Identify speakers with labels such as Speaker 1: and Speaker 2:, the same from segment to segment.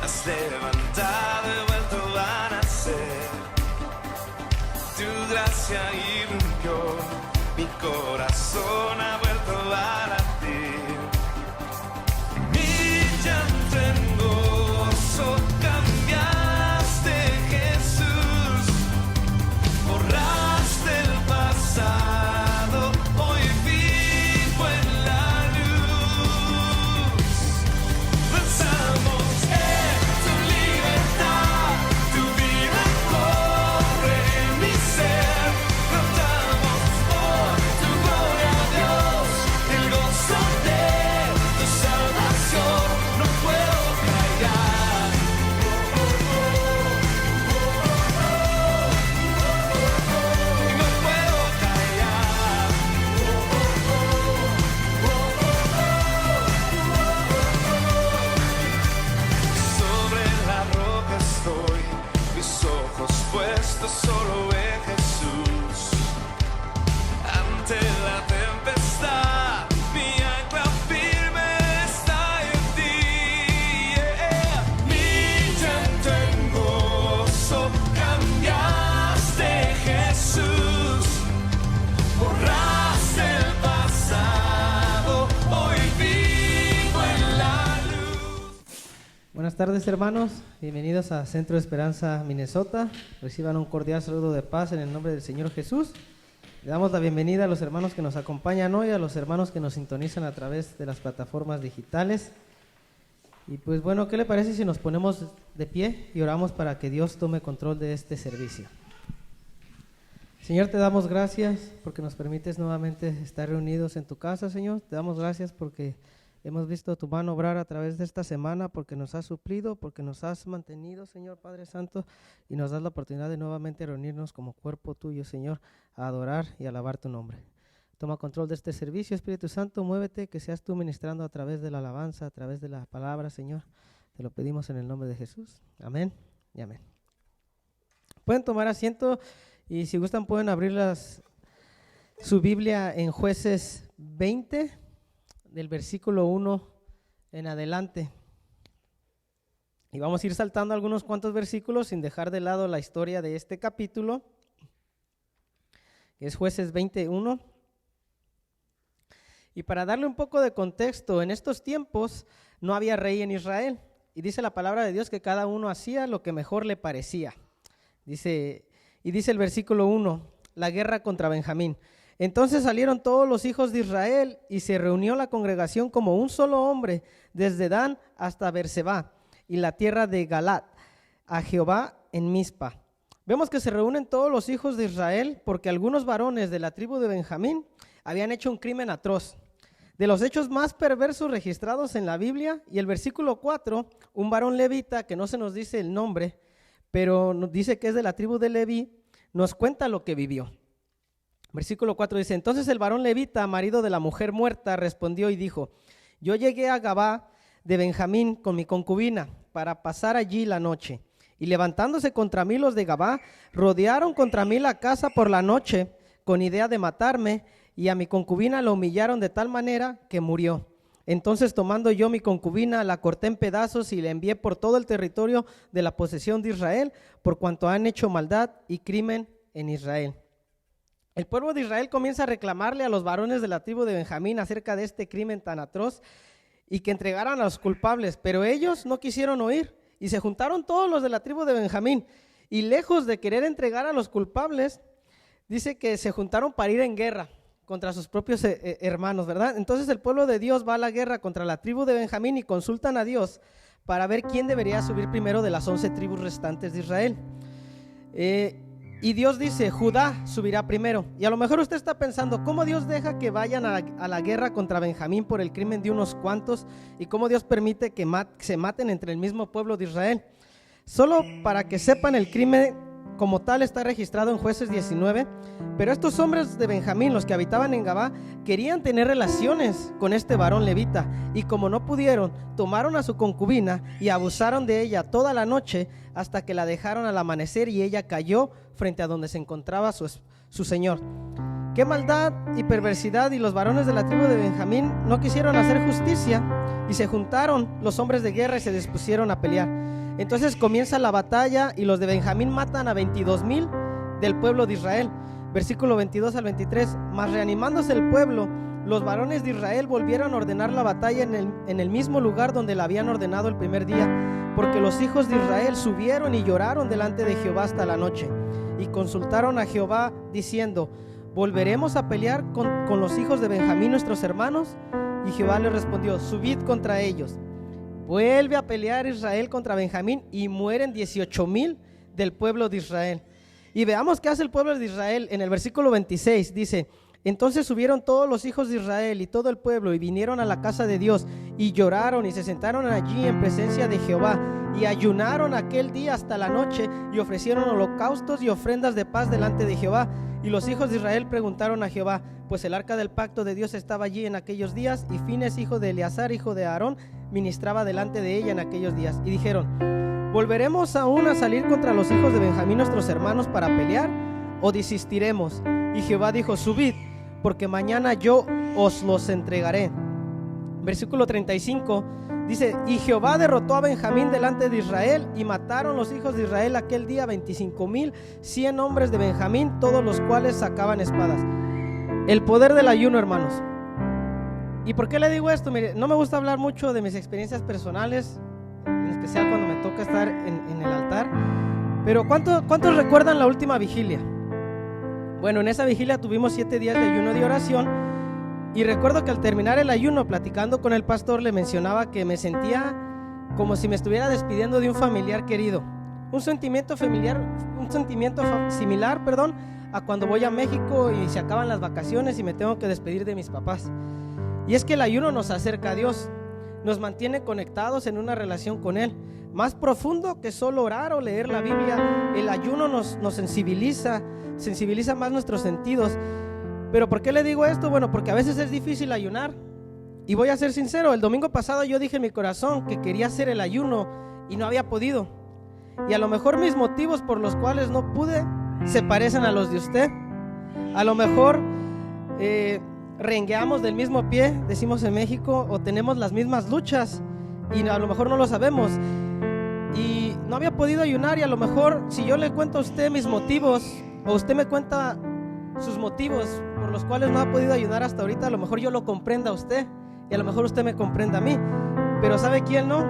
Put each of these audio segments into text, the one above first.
Speaker 1: has levantado, he vuelto a nacer. Tu gracia irrumpió, mi corazón ha vuelto a latir. Mi llanto en gozo cambiaste, Jesús. Borraste el pasado, hoy vivo en la luz. Danzamos en tu libertad, tu vida corre en mi ser. Cantamos por tu gloria, Dios, el gozo de tu salvación. No puedo callar. No puedo callar. Sobre la roca estoy, mis ojos puestos solo en Jesús. Ante la tempestad, mi ancla firme está en ti. Mi llanto en gozo cambiaste, Jesús. Borraste el pasado, hoy vivo en la luz.
Speaker 2: Buenas tardes, hermanos, bienvenidos a Centro de Esperanza, Minnesota. Reciban un cordial saludo de paz en el nombre del Señor Jesús. Le damos la bienvenida a los hermanos que nos acompañan hoy, a los hermanos que nos sintonizan a través de las plataformas digitales. Y pues bueno, ¿qué le parece si nos ponemos de pie y oramos para que Dios tome control de este servicio? Señor, te damos gracias porque nos permites nuevamente estar reunidos en tu casa, Señor. Te damos gracias porque hemos visto tu mano obrar a través de esta semana, porque nos has suplido, porque nos has mantenido, Señor Padre Santo, y nos das la oportunidad de nuevamente reunirnos como cuerpo tuyo, Señor, a adorar y alabar tu nombre. Toma control de este servicio, Espíritu Santo, muévete, que seas tú ministrando a través de la alabanza, a través de la palabra, Señor. Te lo pedimos en el nombre de Jesús. Amén y amén. Pueden tomar asiento y si gustan pueden abrir su Biblia en Jueces 20, del versículo 1 en adelante. Y vamos a ir saltando algunos cuantos versículos sin dejar de lado la historia de este capítulo, que es Jueces 21. Y para darle un poco de contexto, en estos tiempos no había rey en Israel. Y dice la palabra de Dios que cada uno hacía lo que mejor le parecía. Dice el versículo 1, la guerra contra Benjamín. Entonces salieron todos los hijos de Israel y se reunió la congregación como un solo hombre, desde Dan hasta Berseba y la tierra de Galat, a Jehová en Mizpa. Vemos que se reúnen todos los hijos de Israel porque algunos varones de la tribu de Benjamín habían hecho un crimen atroz. De los hechos más perversos registrados en la Biblia, y el versículo 4, un varón levita, que no se nos dice el nombre, pero nos dice que es de la tribu de Leví, nos cuenta lo que vivió. Versículo 4 dice, entonces el varón levita, marido de la mujer muerta, respondió y dijo, yo llegué a Gabá de Benjamín con mi concubina para pasar allí la noche. Y levantándose contra mí los de Gabá, rodearon contra mí la casa por la noche con idea de matarme, y a mi concubina la humillaron de tal manera que murió. Entonces tomando yo mi concubina, la corté en pedazos y la envié por todo el territorio de la posesión de Israel, por cuanto han hecho maldad y crimen en Israel. El pueblo de Israel comienza a reclamarle a los varones de la tribu de Benjamín acerca de este crimen tan atroz y que entregaran a los culpables, pero ellos no quisieron oír y se juntaron todos los de la tribu de Benjamín y lejos de querer entregar a los culpables, dice que se juntaron para ir en guerra contra sus propios hermanos, ¿verdad? Entonces el pueblo de Dios va a la guerra contra la tribu de Benjamín y consultan a Dios para ver quién debería subir primero de las 11 tribus restantes de Israel. Y Dios dice, Judá subirá primero. Y a lo mejor usted está pensando, ¿cómo Dios deja que vayan a la guerra contra Benjamín por el crimen de unos cuantos? ¿Y cómo Dios permite que se maten entre el mismo pueblo de Israel? Solo para que sepan, el crimen como tal está registrado en Jueces 19, pero estos hombres de Benjamín, los que habitaban en Gabá, querían tener relaciones con este varón levita, y como no pudieron, tomaron a su concubina y abusaron de ella toda la noche hasta que la dejaron al amanecer y ella cayó frente a donde se encontraba su señor. ¡Qué maldad y perversidad! Y los varones de la tribu de Benjamín no quisieron hacer justicia Y se juntaron los hombres de guerra y se dispusieron a pelear. Entonces comienza la batalla y los de Benjamín matan a 22,000 del pueblo de Israel. Versículo 22 al 23. Mas reanimándose el pueblo, los varones de Israel volvieron a ordenar la batalla en el mismo lugar donde la habían ordenado el primer día, porque los hijos de Israel subieron y lloraron delante de Jehová hasta la noche. Y consultaron a Jehová diciendo: ¿volveremos a pelear con los hijos de Benjamín nuestros hermanos? Y Jehová les respondió: subid contra ellos. Vuelve a pelear Israel contra Benjamín y mueren 18,000 del pueblo de Israel. Y veamos qué hace el pueblo de Israel. En el versículo 26 dice: entonces subieron todos los hijos de Israel y todo el pueblo y vinieron a la casa de Dios y lloraron y se sentaron allí en presencia de Jehová y ayunaron aquel día hasta la noche y ofrecieron holocaustos y ofrendas de paz delante de Jehová. Y los hijos de Israel preguntaron a Jehová, pues el arca del pacto de Dios estaba allí en aquellos días, y Fines, hijo de Eleazar, hijo de Aarón, ministraba delante de ella en aquellos días. Y dijeron: ¿volveremos aún a salir contra los hijos de Benjamín nuestros hermanos para pelear, o desistiremos? Y Jehová dijo: subid, porque mañana yo os los entregaré. Versículo 35 dice: y Jehová derrotó a Benjamín delante de Israel, y mataron los hijos de Israel aquel día 25,100 hombres de Benjamín, todos los cuales sacaban espadas. El poder del ayuno, hermanos. ¿Y por qué le digo esto? Mire, no me gusta hablar mucho de mis experiencias personales, en especial cuando me toca estar en el altar. Pero ¿cuántos recuerdan la última vigilia? Bueno, en esa vigilia tuvimos 7 días de ayuno de oración. Y recuerdo que al terminar el ayuno, platicando con el pastor, le mencionaba que me sentía como si me estuviera despidiendo de un familiar querido. Un sentimiento similar, a cuando voy a México y se acaban las vacaciones y me tengo que despedir de mis papás. Y es que el ayuno nos acerca a Dios, nos mantiene conectados en una relación con Él, más profundo que solo orar o leer la Biblia. El ayuno nos sensibiliza más nuestros sentidos. ¿Pero por qué le digo esto? Bueno, porque a veces es difícil ayunar. Y voy a ser sincero, el domingo pasado yo dije en mi corazón que quería hacer el ayuno y no había podido. Y a lo mejor mis motivos por los cuales no pude se parecen a los de usted. A lo mejor rengueamos del mismo pie, decimos en México, o tenemos las mismas luchas y a lo mejor no lo sabemos. Y no había podido ayunar, y a lo mejor si yo le cuento a usted mis motivos, o usted me cuenta sus motivos por los cuales no ha podido ayunar hasta ahorita, a lo mejor yo lo comprenda a usted y a lo mejor usted me comprenda a mí. Pero ¿sabe quién no?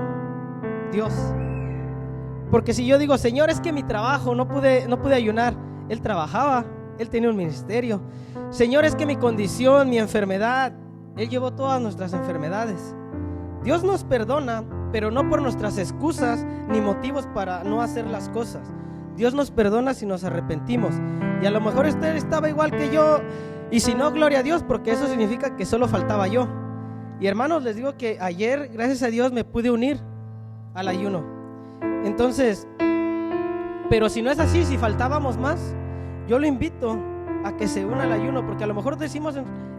Speaker 2: Dios. Porque si yo digo: Señor, es que mi trabajo no pude ayunar, Él trabajaba, Él tenía un ministerio. Señor, es que mi condición, mi enfermedad, Él llevó todas nuestras enfermedades. Dios nos perdona, pero no por nuestras excusas ni motivos para no hacer las cosas. Dios nos perdona si nos arrepentimos. Y a lo mejor usted estaba igual que yo, y si no, gloria a Dios, porque eso significa que solo faltaba yo. Y hermanos, les digo que ayer, gracias a Dios, me pude unir al ayuno. Entonces, pero si no es así, si faltábamos más, yo lo invito a que se una al ayuno, porque a lo mejor decimos: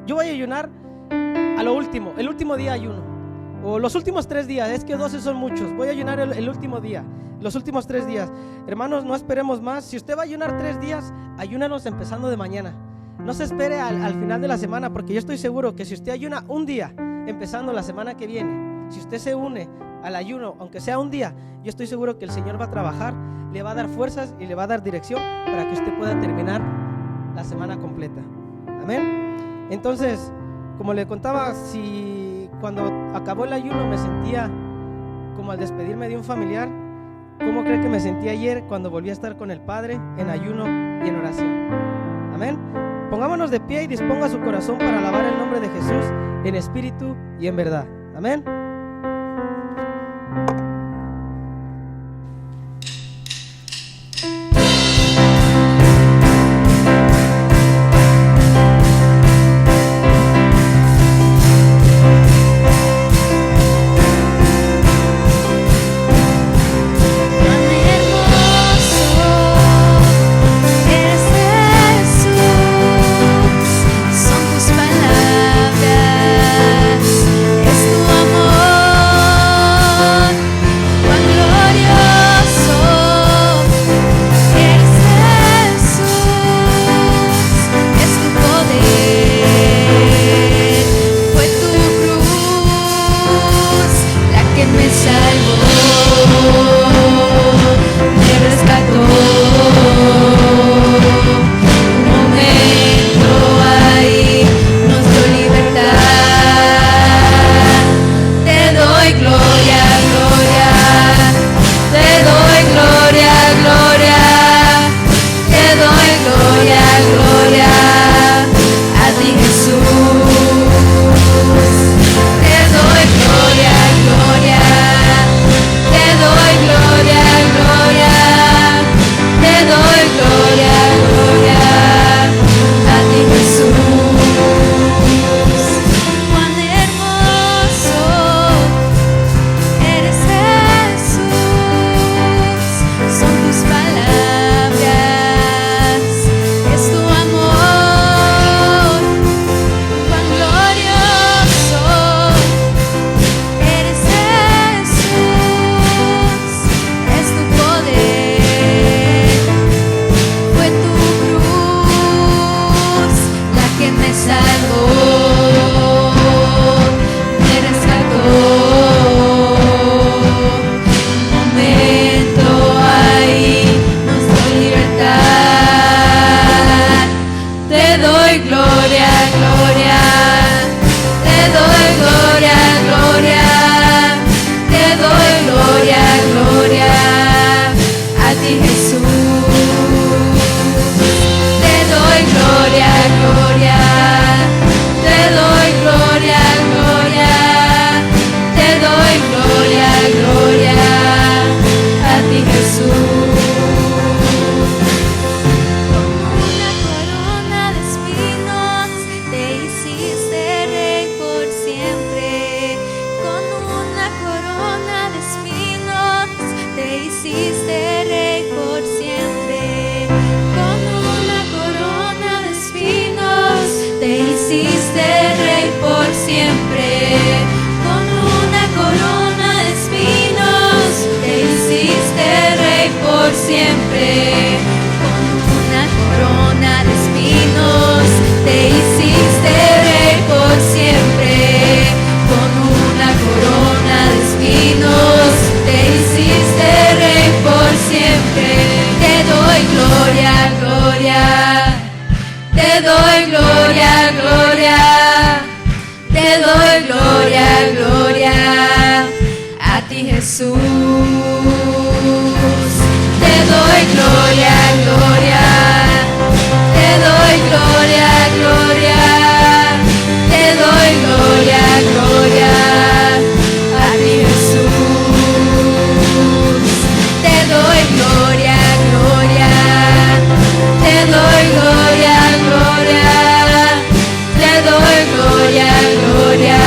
Speaker 2: yo voy a ayunar a lo último, el último día ayuno, o los últimos 3 días, es que 12 son muchos, voy a ayunar el último día, los últimos 3 días. Hermanos, no esperemos más. Si usted va a ayunar 3 días, ayúnanos empezando de mañana. No se espere al final de la semana, porque yo estoy seguro que si usted ayuna un día, empezando la semana que viene, si usted se une al ayuno, aunque sea un día, yo estoy seguro que el Señor va a trabajar, le va a dar fuerzas y le va a dar dirección para que usted pueda terminar la semana completa. Amén. Entonces, como le contaba, si cuando acabó el ayuno me sentía como al despedirme de un familiar, ¿cómo cree que me sentí ayer cuando volví a estar con el Padre en ayuno y en oración? Amén. Pongámonos de pie y disponga su corazón para alabar el nombre de Jesús en espíritu y en verdad. Amén.
Speaker 3: Son tus palabras, es tu amor. Jesús. Te doy gloria, gloria. Te doy gloria, gloria. Te doy gloria, gloria. A ti, Jesús. Te doy gloria, gloria. Te doy gloria, gloria. Te doy gloria, gloria.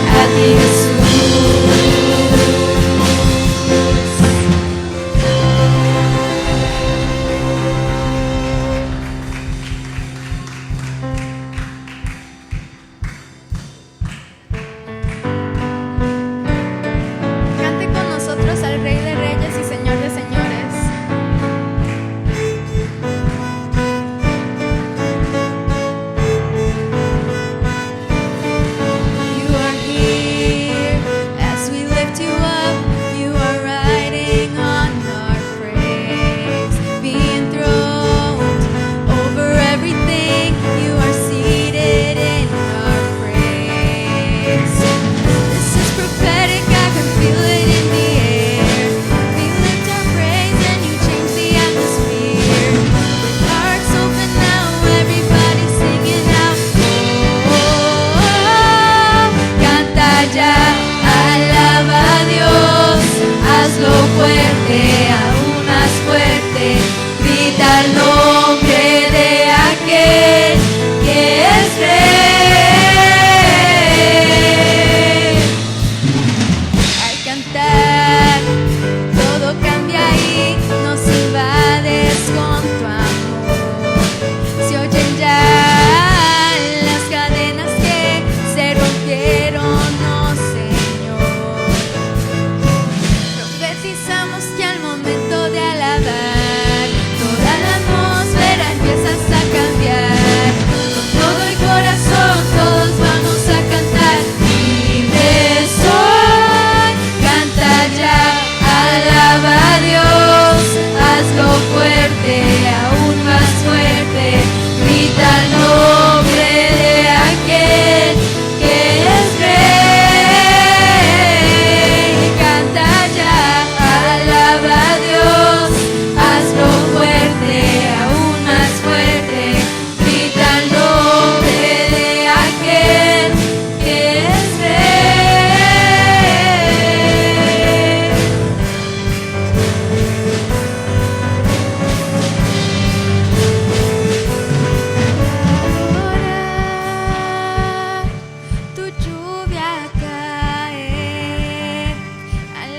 Speaker 3: A ti, Jesús. Cante con nosotros al Rey de Reyes y Señor de Señores. You are here as we lift you up. You are riding on our praise, being enthroned over everything. You are seated in our praise. This is prophetic, I can feel it in the air. We lift our praise and you change the atmosphere. With hearts open now, everybody singing out. Oh, canta ya, alaba a Dios, hazlo fuerte, aún más fuerte. Grita el nombre de aquel que es rey. Al cantar, todo cambia y nos invades con tu amor. Se oyen ya las cadenas que se rompieron, oh Señor. Profetizamos que al momento de alabar, toda la atmósfera empiezas a cambiar. Con todo el corazón todos vamos a cantar. Libre soy, canta ya, alaba a Dios, hazlo fuerte, aún más fuerte. Grita el nombre de aquel que es rey. Canta ya, alaba a Dios, hazlo fuerte, aún más fuerte. Grita el nombre de aquel que es rey. Ahora tu lluvia cae, al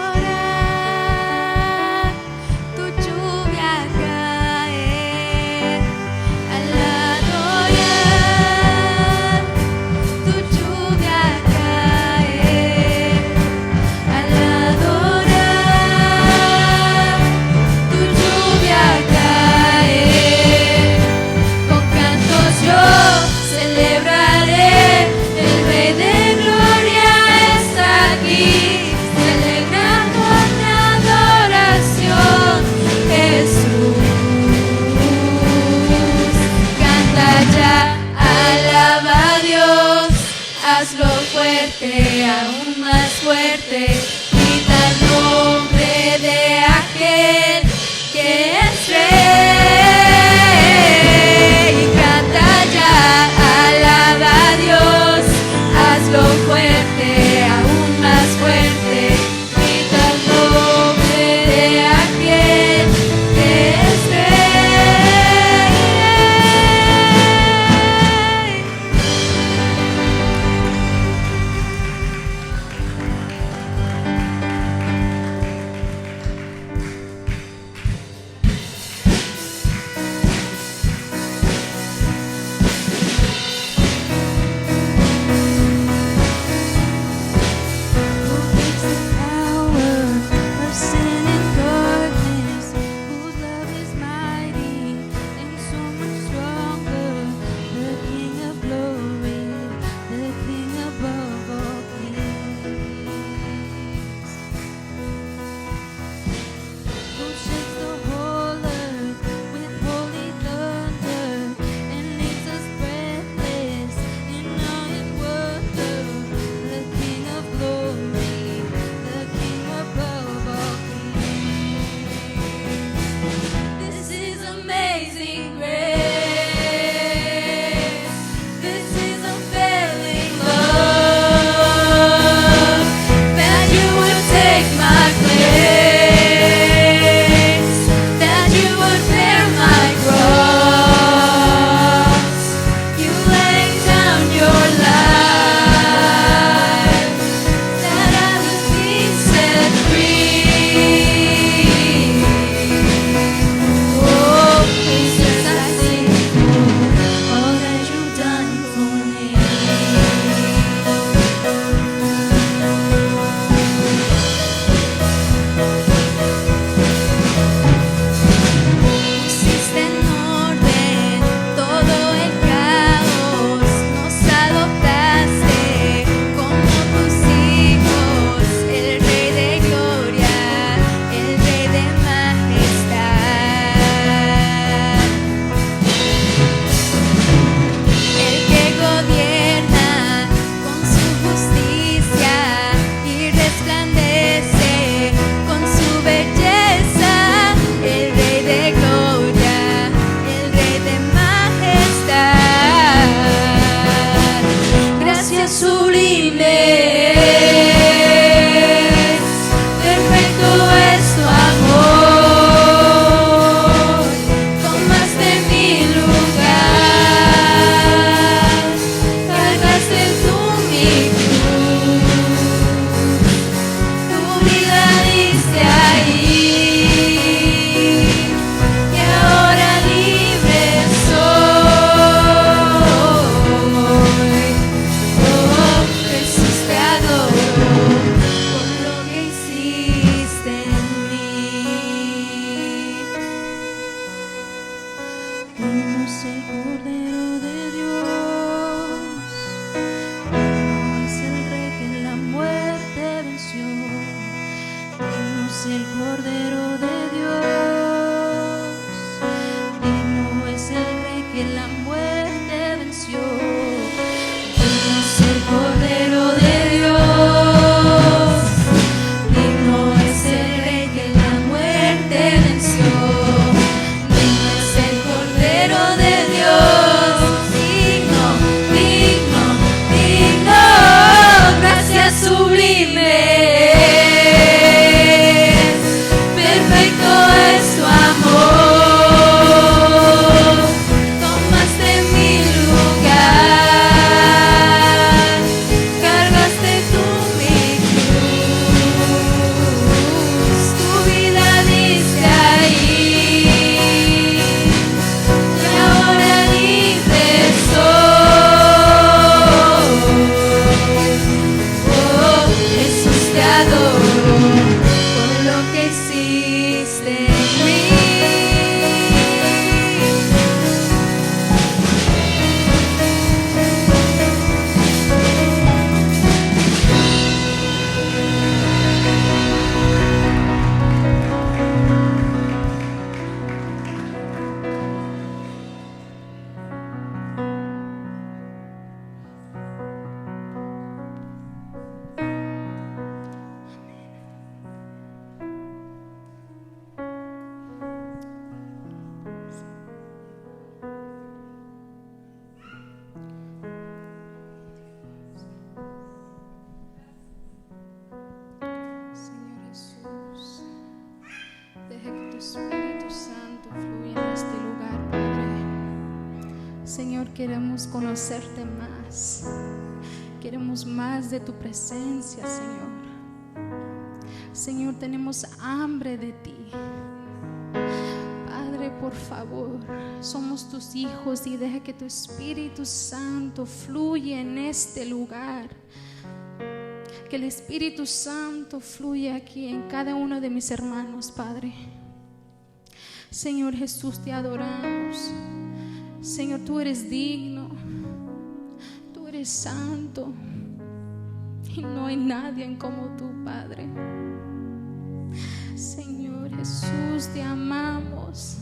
Speaker 3: adorar tu lluvia cae, al adorar tu lluvia cae, al adorar tu lluvia cae. Con cantos yo celebraré, el Rey de Gloria está aquí, celebrando mi adoración, Jesús. Canta ya, alaba a Dios, hazlo fuerte, aún más fuerte. Grita el nombre de aquel que es rey. Canta ya, alaba a Dios, hazlo fuerte, aún más fuerte. Grita el nombre de aquel que es rey. sublimes. Perfecto es tu amor. Tomaste mi lugar. Cargaste tú mi cruz. Tu vida diste ahí. Y ahora libre soy. Oh, Jesús, te adoro por lo que hiciste en mí. Vimos el Cordero de Dios. Es el Rey que la muerte venció. Vimos el Cordero de Dios. Digno es el Rey que la muerte venció. Digno es el Cordero de Dios. Digno es el Rey que la muerte venció. Digno es el Cordero de Dios. Digno, digno, digno. Gracias sublimes. Perfecto es tu amor. Tomaste mi lugar. Cargaste tú mi cruz. Tu vida diste ahí. Y ahora libre soy. Oh, Jesús, te adoro por lo que hiciste en mí. Señor Jesús, deja que tu Espíritu Santo fluya en este lugar, Padre. Señor, queremos conocerte más. Queremos más de tu presencia, Señor. Señor, tenemos hambre de ti. Padre, por favor, somos tus hijos y deja que tu Espíritu Santo fluya en este lugar. Que el Espíritu Santo fluya aquí en cada uno de mis hermanos, Padre. Señor Jesús, te adoramos. Señor, tú eres digno, tú eres santo y no hay nadie como tú, Padre. Señor Jesús, te amamos.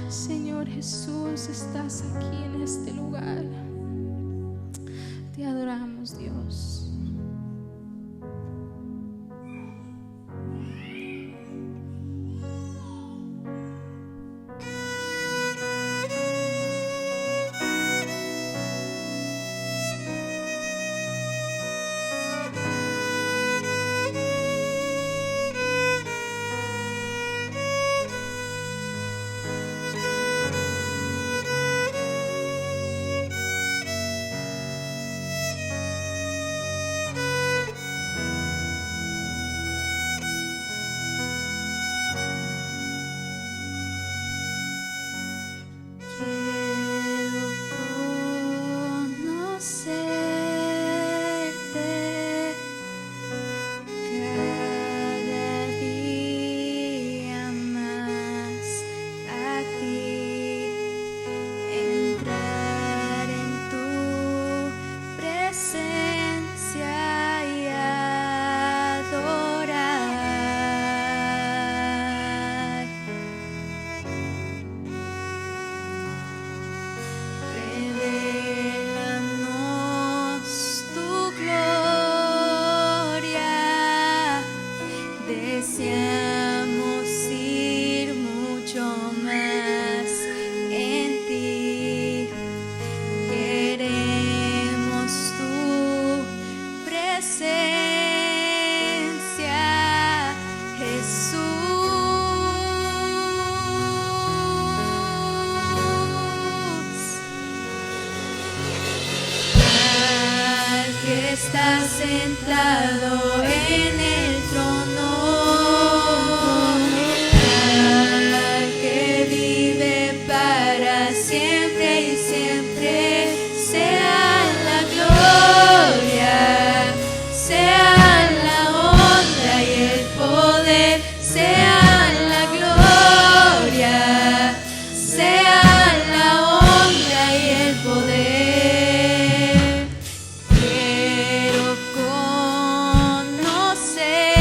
Speaker 3: Señor Jesús, estás aquí en este lugar. Te adoramos, Dios. está sentado en el trono, al que vive para siempre y siempre, sea la gloria, sea la honra y el poder, sea la gloria, sea la honra y el poder. Quiero conocer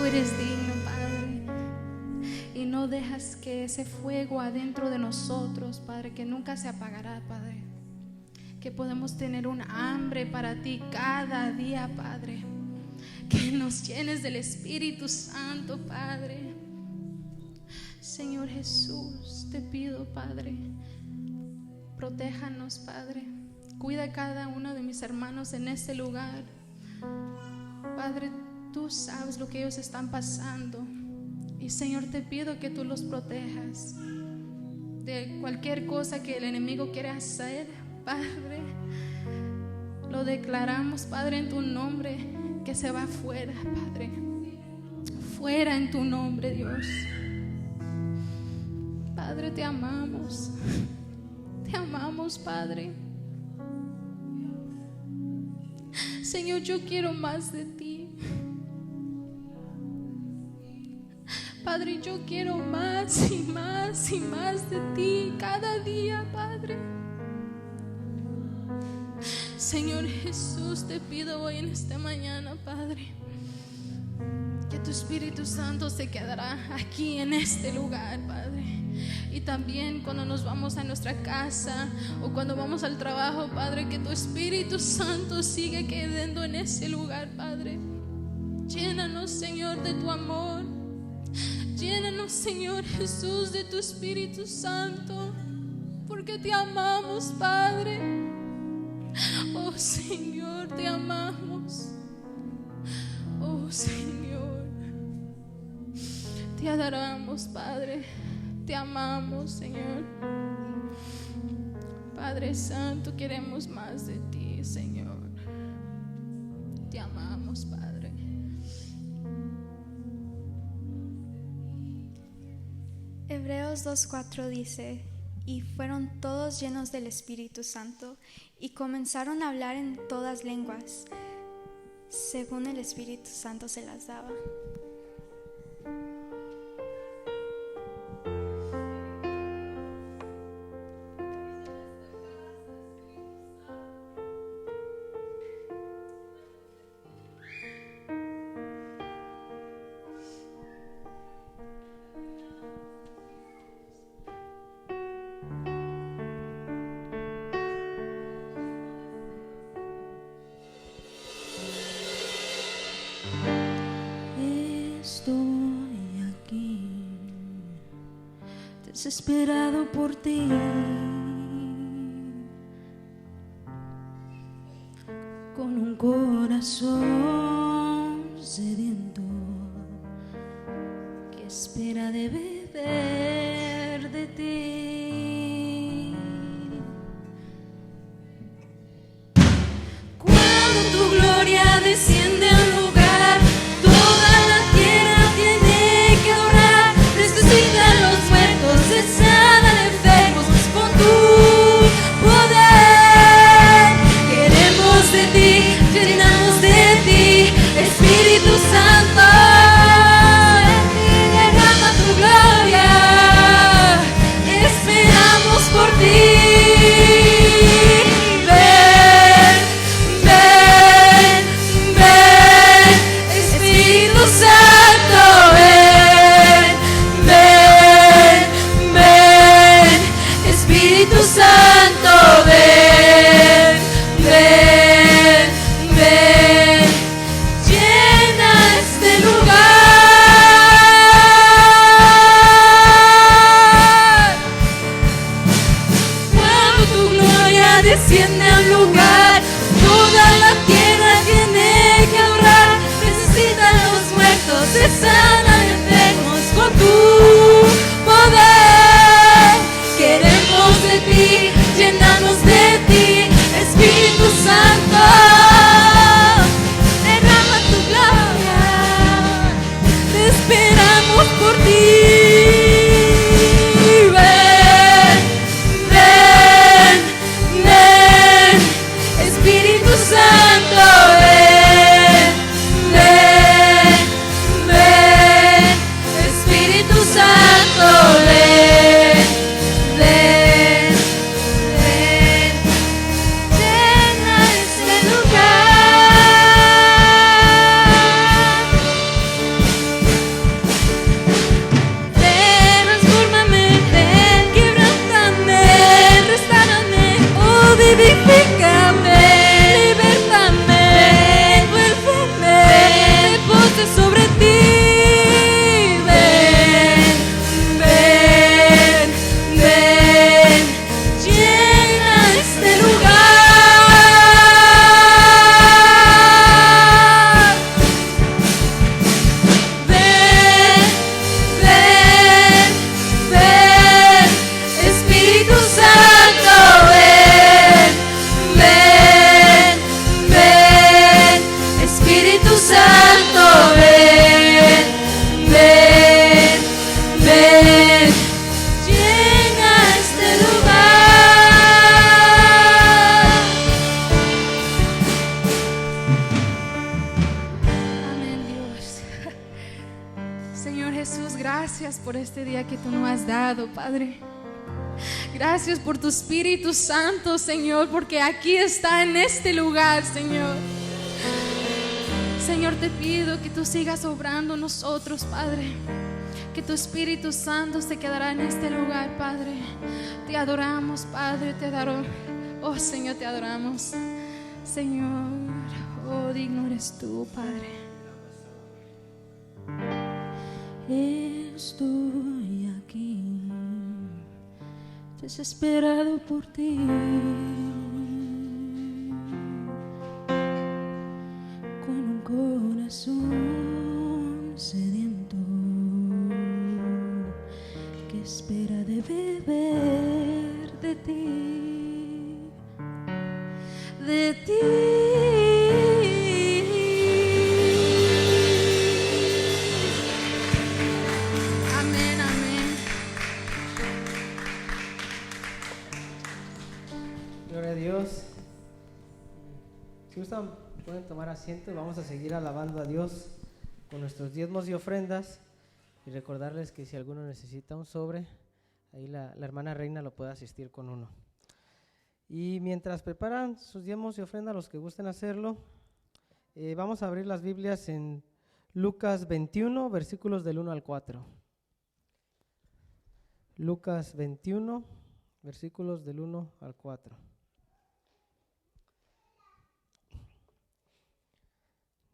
Speaker 4: Tú eres digno, Padre. Y no dejas que ese fuego adentro de nosotros, Padre, que nunca se apagará, Padre. Que podemos tener un hambre para ti cada día, Padre. Que nos llenes del Espíritu Santo, Padre. Señor Jesús, te pido, Padre, protéjanos, Padre. Cuida a cada uno de mis hermanos en este lugar. Padre, tú sabes lo que ellos están pasando. Y Señor, te pido que tú los protejas de cualquier cosa que el enemigo quiera hacer, Padre. Lo declaramos, Padre, en tu nombre, que se va fuera, Padre. Fuera en tu nombre, Dios. Padre, te amamos. Te amamos, Padre. Señor, yo quiero más de ti. Padre, yo quiero más y más y más de ti cada día, Padre. Señor Jesús, te pido hoy en esta mañana, Padre, que tu Espíritu Santo se quedará aquí en este lugar, Padre. Y también cuando nos vamos a nuestra casa o cuando vamos al trabajo, Padre, que tu Espíritu Santo siga quedando en ese lugar, Padre. Llénanos, Señor, de tu amor. Llénanos, Señor Jesús, de tu Espíritu Santo, porque te amamos, Padre. Oh, Señor, te amamos. Oh, Señor, te adoramos, Padre. Te amamos, Señor. Padre Santo, queremos más de ti, Señor. Te amamos, Padre.
Speaker 5: Hebreos 2:4 dice: y fueron todos llenos del Espíritu Santo y comenzaron a hablar en todas lenguas, según el Espíritu Santo se las daba.
Speaker 6: Estoy aquí, desesperado por ti, con un corazón sediento que espera de beber de ti. Cuando tu gloria desciende al lugar, toda la tierra tiene que adorar. Resucitan los muertos, se sanan enfermos con tu poder. Queremos de ti, llenamos de ti, Espíritu Santo. Derrama tu gloria, esperamos por ti. Ven, ven, ven, Espíritu Santo, ven, ven, ven, Espíritu Santo, ven, ven, ven, llena este lugar. Cuando tu gloria desciende al lugar, toda la tierra tiene que adorar. Resucitan los muertos, se sanan enfermos con tu poder. Queremos de ti, llenamos de ti, Espíritu Santo. Derrama tu gloria, te esperamos por ti. Ven, ven, ven, Espíritu Santo, ven, ven, ven, Espíritu Santo, ven, ven, ven, llena este lugar.
Speaker 4: Señor Jesús, gracias por este día que tú nos has dado, Padre. Gracias por tu Espíritu Santo, Señor, porque aquí está en este lugar, Señor. Señor, te pido que tú sigas obrando en nosotros, Padre. Que tu Espíritu Santo se quedará en este lugar, Padre. Te adoramos, Padre, te adoramos. Oh, Señor, te adoramos. Señor, oh, digno eres tú, Padre.
Speaker 6: Estoy aquí, desesperado por ti, con un corazón sediento que espera de beber de ti, de ti.
Speaker 2: Si gustan, pueden tomar asiento y vamos a seguir alabando a Dios con nuestros diezmos y ofrendas. Y recordarles que si alguno necesita un sobre, ahí la hermana Reina lo puede asistir con uno. Y mientras preparan sus diezmos y ofrendas, los que gusten hacerlo, vamos a abrir las Biblias en Lucas 21, versículos del 1 al 4. Lucas 21, versículos del 1 al 4.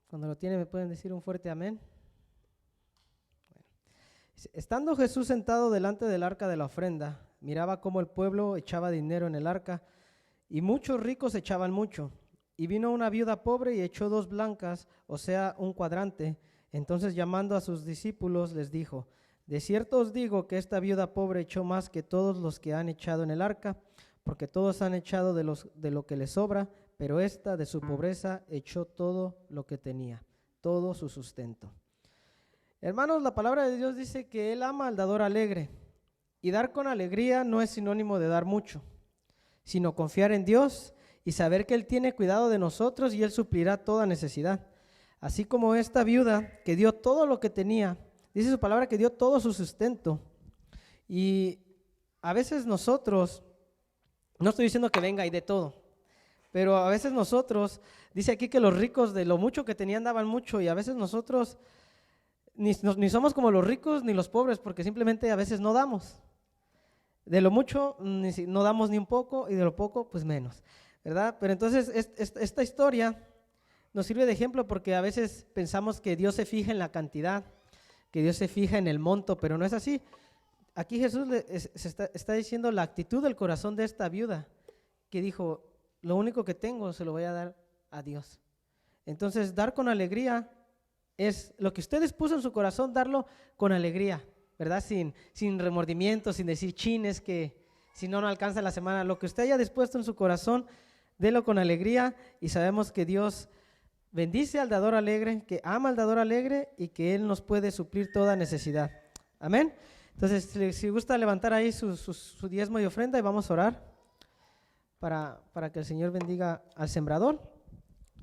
Speaker 2: Cuando lo tienen, ¿me pueden decir un fuerte amén? Bueno. Estando Jesús sentado delante del arca de la ofrenda, miraba cómo el pueblo echaba dinero en el arca, y muchos ricos echaban mucho. Y vino una viuda pobre y echó 2 blancas, o sea, un cuadrante. Entonces, llamando a sus discípulos, les dijo: de cierto os digo que esta viuda pobre echó más que todos los que han echado en el arca, porque todos han echado de lo que les sobra, pero esta de su pobreza echó todo lo que tenía, todo su sustento. Hermanos, la palabra de Dios dice que Él ama al dador alegre, y dar con alegría no es sinónimo de dar mucho, sino confiar en Dios y saber que Él tiene cuidado de nosotros y Él suplirá toda necesidad. Así como esta viuda que dio todo lo que tenía, dice su palabra que dio todo su sustento. Y a veces nosotros, no estoy diciendo que venga y de todo, pero a veces nosotros, dice aquí que los ricos de lo mucho que tenían daban mucho, y a veces nosotros ni somos como los ricos ni los pobres, porque simplemente a veces no damos. De lo mucho no damos ni un poco, y de lo poco pues menos, ¿verdad? Pero entonces esta historia nos sirve de ejemplo, porque a veces pensamos que Dios se fija en la cantidad, que Dios se fija en el monto, pero no es así. Aquí Jesús está diciendo la actitud del corazón de esta viuda, que dijo: lo único que tengo se lo voy a dar a Dios. Entonces, dar con alegría es lo que usted dispuso en su corazón, darlo con alegría, ¿verdad? Sin remordimiento, sin decir chines que si no alcanza la semana. Lo que usted haya dispuesto en su corazón, délo con alegría, y sabemos que Dios bendice al dador alegre, que ama al dador alegre, y que Él nos puede suplir toda necesidad. Amén. Entonces, si gusta levantar ahí su diezmo y ofrenda, y vamos a orar para que el Señor bendiga al sembrador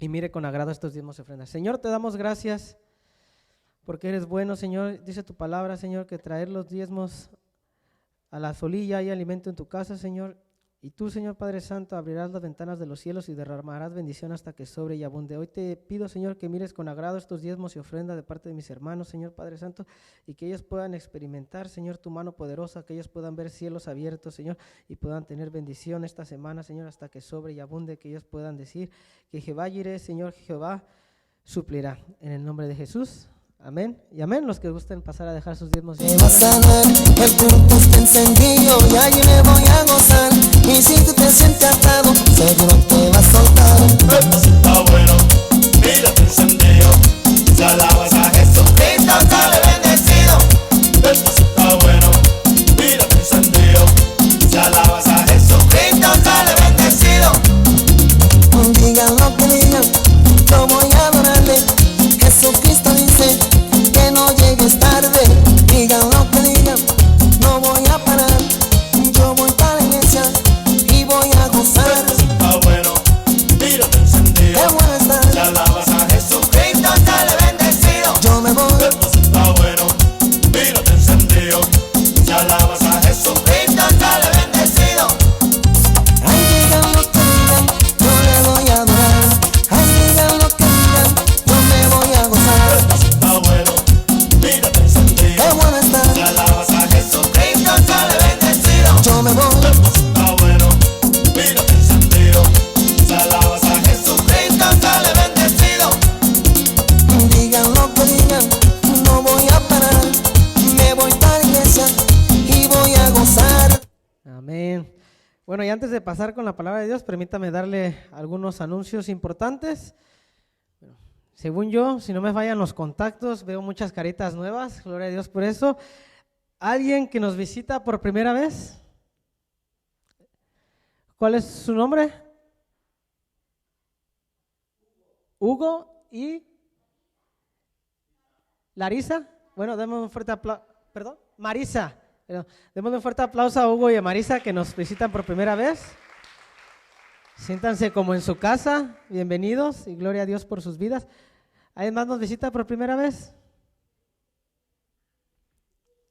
Speaker 2: y mire con agrado estos diezmos y ofrendas. Señor, te damos gracias porque eres bueno, Señor. Dice tu palabra, Señor, que traer los diezmos a la solilla hay alimento en tu casa, Señor. Y tú, Señor Padre Santo, abrirás las ventanas de los cielos y derramarás bendición hasta que sobre y abunde. Hoy te pido, Señor, que mires con agrado estos diezmos y ofrendas de parte de mis hermanos, Señor Padre Santo, y que ellos puedan experimentar, Señor, tu mano poderosa, que ellos puedan ver cielos abiertos, Señor, y puedan tener bendición esta semana, Señor, hasta que sobre y abunde, que ellos puedan decir que Jehová Jireh, Señor, Jehová suplirá. En el nombre de Jesús. Amén y amén. Los que gusten pasar a dejar sus diezmos.
Speaker 7: Me va a sanar, el culto está encendido y allí me voy a gozar. Y si tú te sientes atado, seguro te va a soltar.
Speaker 1: El paso está bueno, mírate encendido. Si alabas a Jesucristo, sale bendecido. El paso está bueno, mírate encendido. Si alabas a Jesucristo, sale bendecido.
Speaker 7: Digan lo que digan, yo voy a adorarle. Jesucristo dice que no llegues tarde. Digan lo que digan, no voy a parar. Yo voy para la iglesia y voy a gozar.
Speaker 1: El paso está bueno, mírate encendido.
Speaker 7: Qué bueno está.
Speaker 1: Si alabas a Jesucristo, sale bendecido.
Speaker 7: Yo
Speaker 2: Bueno, y antes de pasar con la palabra de Dios, permítame darle algunos anuncios importantes. Bueno, según yo, si no me fallan los contactos, veo muchas caritas nuevas, gloria a Dios por eso. ¿Alguien que nos visita por primera vez? ¿Cuál es su nombre? Hugo y Larisa. Bueno, demos un fuerte aplauso. Perdón, Marisa. Démosle un fuerte aplauso a Hugo y a Marisa que nos visitan por primera vez. Siéntanse como en su casa, bienvenidos y gloria a Dios por sus vidas. ¿Alguien más nos visita por primera vez?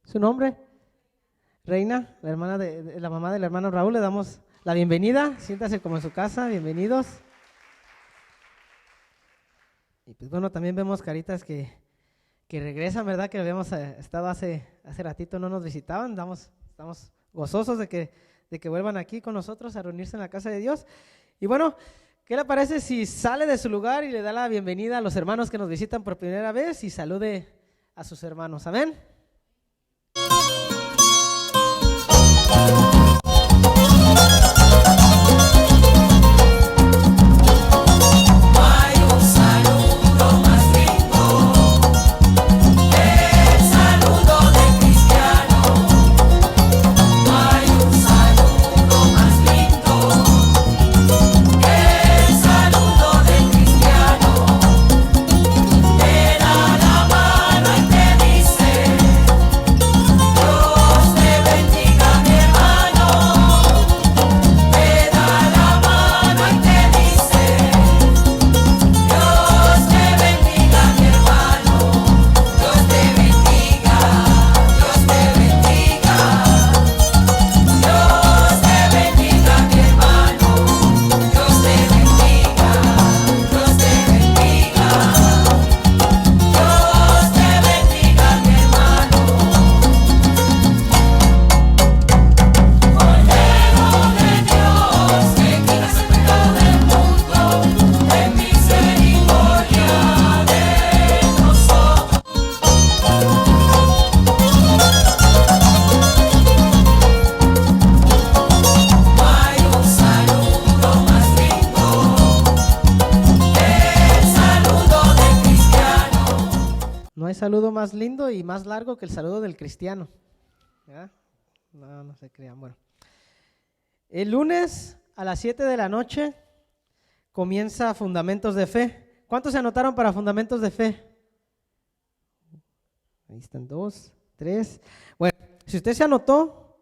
Speaker 2: ¿Su nombre? Reina, la hermana de la mamá del hermano Raúl, le damos la bienvenida. Siéntanse como en su casa, bienvenidos. Y pues bueno, también vemos caritas que regresan, ¿verdad? Que habíamos estado hace ratito, no nos visitaban. Estamos gozosos de que vuelvan aquí con nosotros a reunirse en la casa de Dios. Y bueno, ¿qué le parece si sale de su lugar y le da la bienvenida a los hermanos que nos visitan por primera vez y salude a sus hermanos? Amén. Saludo más lindo y más largo que el saludo del cristiano. ¿Ya? No se crean. Bueno, el lunes a las 7 de la noche comienza Fundamentos de Fe. ¿Cuántos se anotaron para Fundamentos de Fe? Ahí están 2, 3. Bueno, si usted se anotó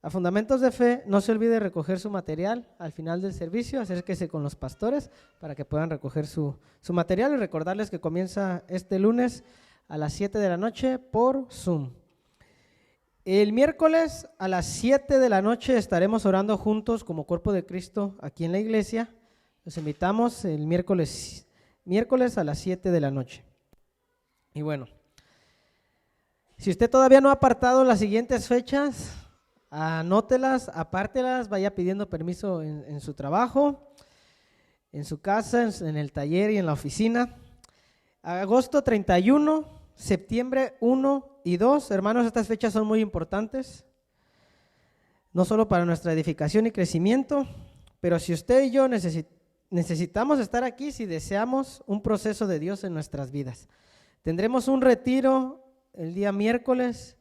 Speaker 2: a Fundamentos de Fe, no se olvide recoger su material al final del servicio. Acérquese con los pastores para que puedan recoger su material y recordarles que comienza este lunes a las 7 de la noche por Zoom. El miércoles a las 7 de la noche estaremos orando juntos como cuerpo de Cristo aquí en la iglesia. Los invitamos el miércoles a las 7 de la noche. Y bueno, si usted todavía no ha apartado las siguientes fechas, anótelas, apártelas, vaya pidiendo permiso en su trabajo, en su casa, en el taller y en la oficina. Agosto 31, septiembre 1 y 2, hermanos, estas fechas son muy importantes, no solo para nuestra edificación y crecimiento, pero si usted y yo necesitamos estar aquí si deseamos un proceso de Dios en nuestras vidas. Tendremos un retiro el día miércoles,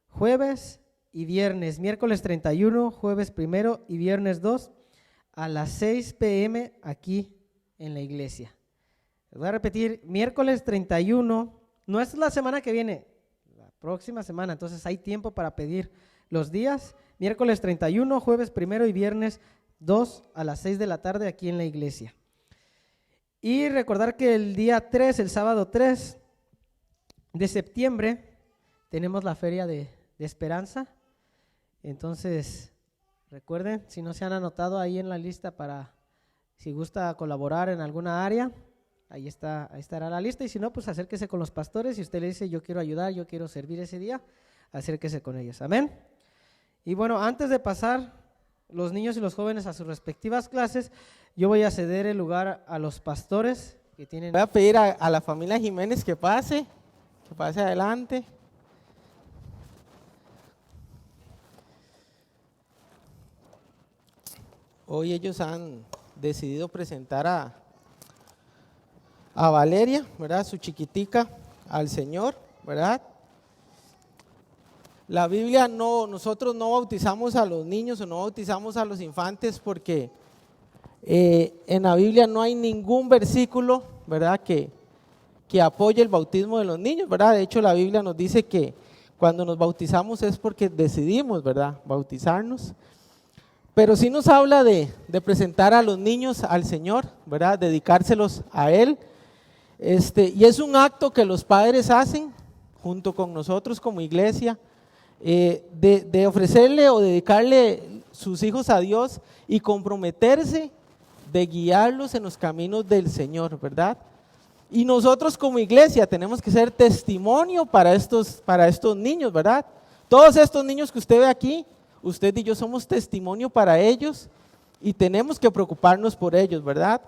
Speaker 2: jueves y viernes, miércoles 31, jueves 1 y viernes 2 a las 6 p.m. aquí en la iglesia. Les voy a repetir, miércoles 31, no es la semana que viene, la próxima semana, entonces hay tiempo para pedir los días. Miércoles 31, jueves 1 y viernes 2 a las 6 de la tarde aquí en la iglesia. Y recordar que el día 3, el sábado 3 de septiembre, tenemos la Feria de Esperanza. Entonces, recuerden, si no se han anotado ahí en la lista para, si gusta colaborar en alguna área, ahí estará la lista, y si no, pues acérquese con los pastores. Si usted le dice, yo quiero ayudar, yo quiero servir ese día, acérquese con ellos. Amén. Y bueno, antes de pasar los niños y los jóvenes a sus respectivas clases, yo voy a ceder el lugar a los pastores que tienen.
Speaker 8: Voy a pedir a la familia Jiménez que pase adelante. Hoy ellos han decidido presentar a Valeria, ¿verdad? Su chiquitica, al Señor, ¿verdad? La Biblia nosotros no bautizamos a los niños o no bautizamos a los infantes porque en la Biblia no hay ningún versículo, ¿verdad? Que apoye el bautismo de los niños, ¿verdad? De hecho, la Biblia nos dice que cuando nos bautizamos es porque decidimos, ¿verdad? Bautizarnos. Pero sí nos habla de presentar a los niños al Señor, ¿verdad? Dedicárselos a Él. Y es un acto que los padres hacen junto con nosotros como iglesia, de ofrecerle o dedicarle sus hijos a Dios y comprometerse de guiarlos en los caminos del Señor, ¿verdad? Y nosotros como iglesia tenemos que ser testimonio para estos niños, ¿verdad? Todos estos niños que usted ve aquí, usted y yo somos testimonio para ellos y tenemos que preocuparnos por ellos, ¿verdad?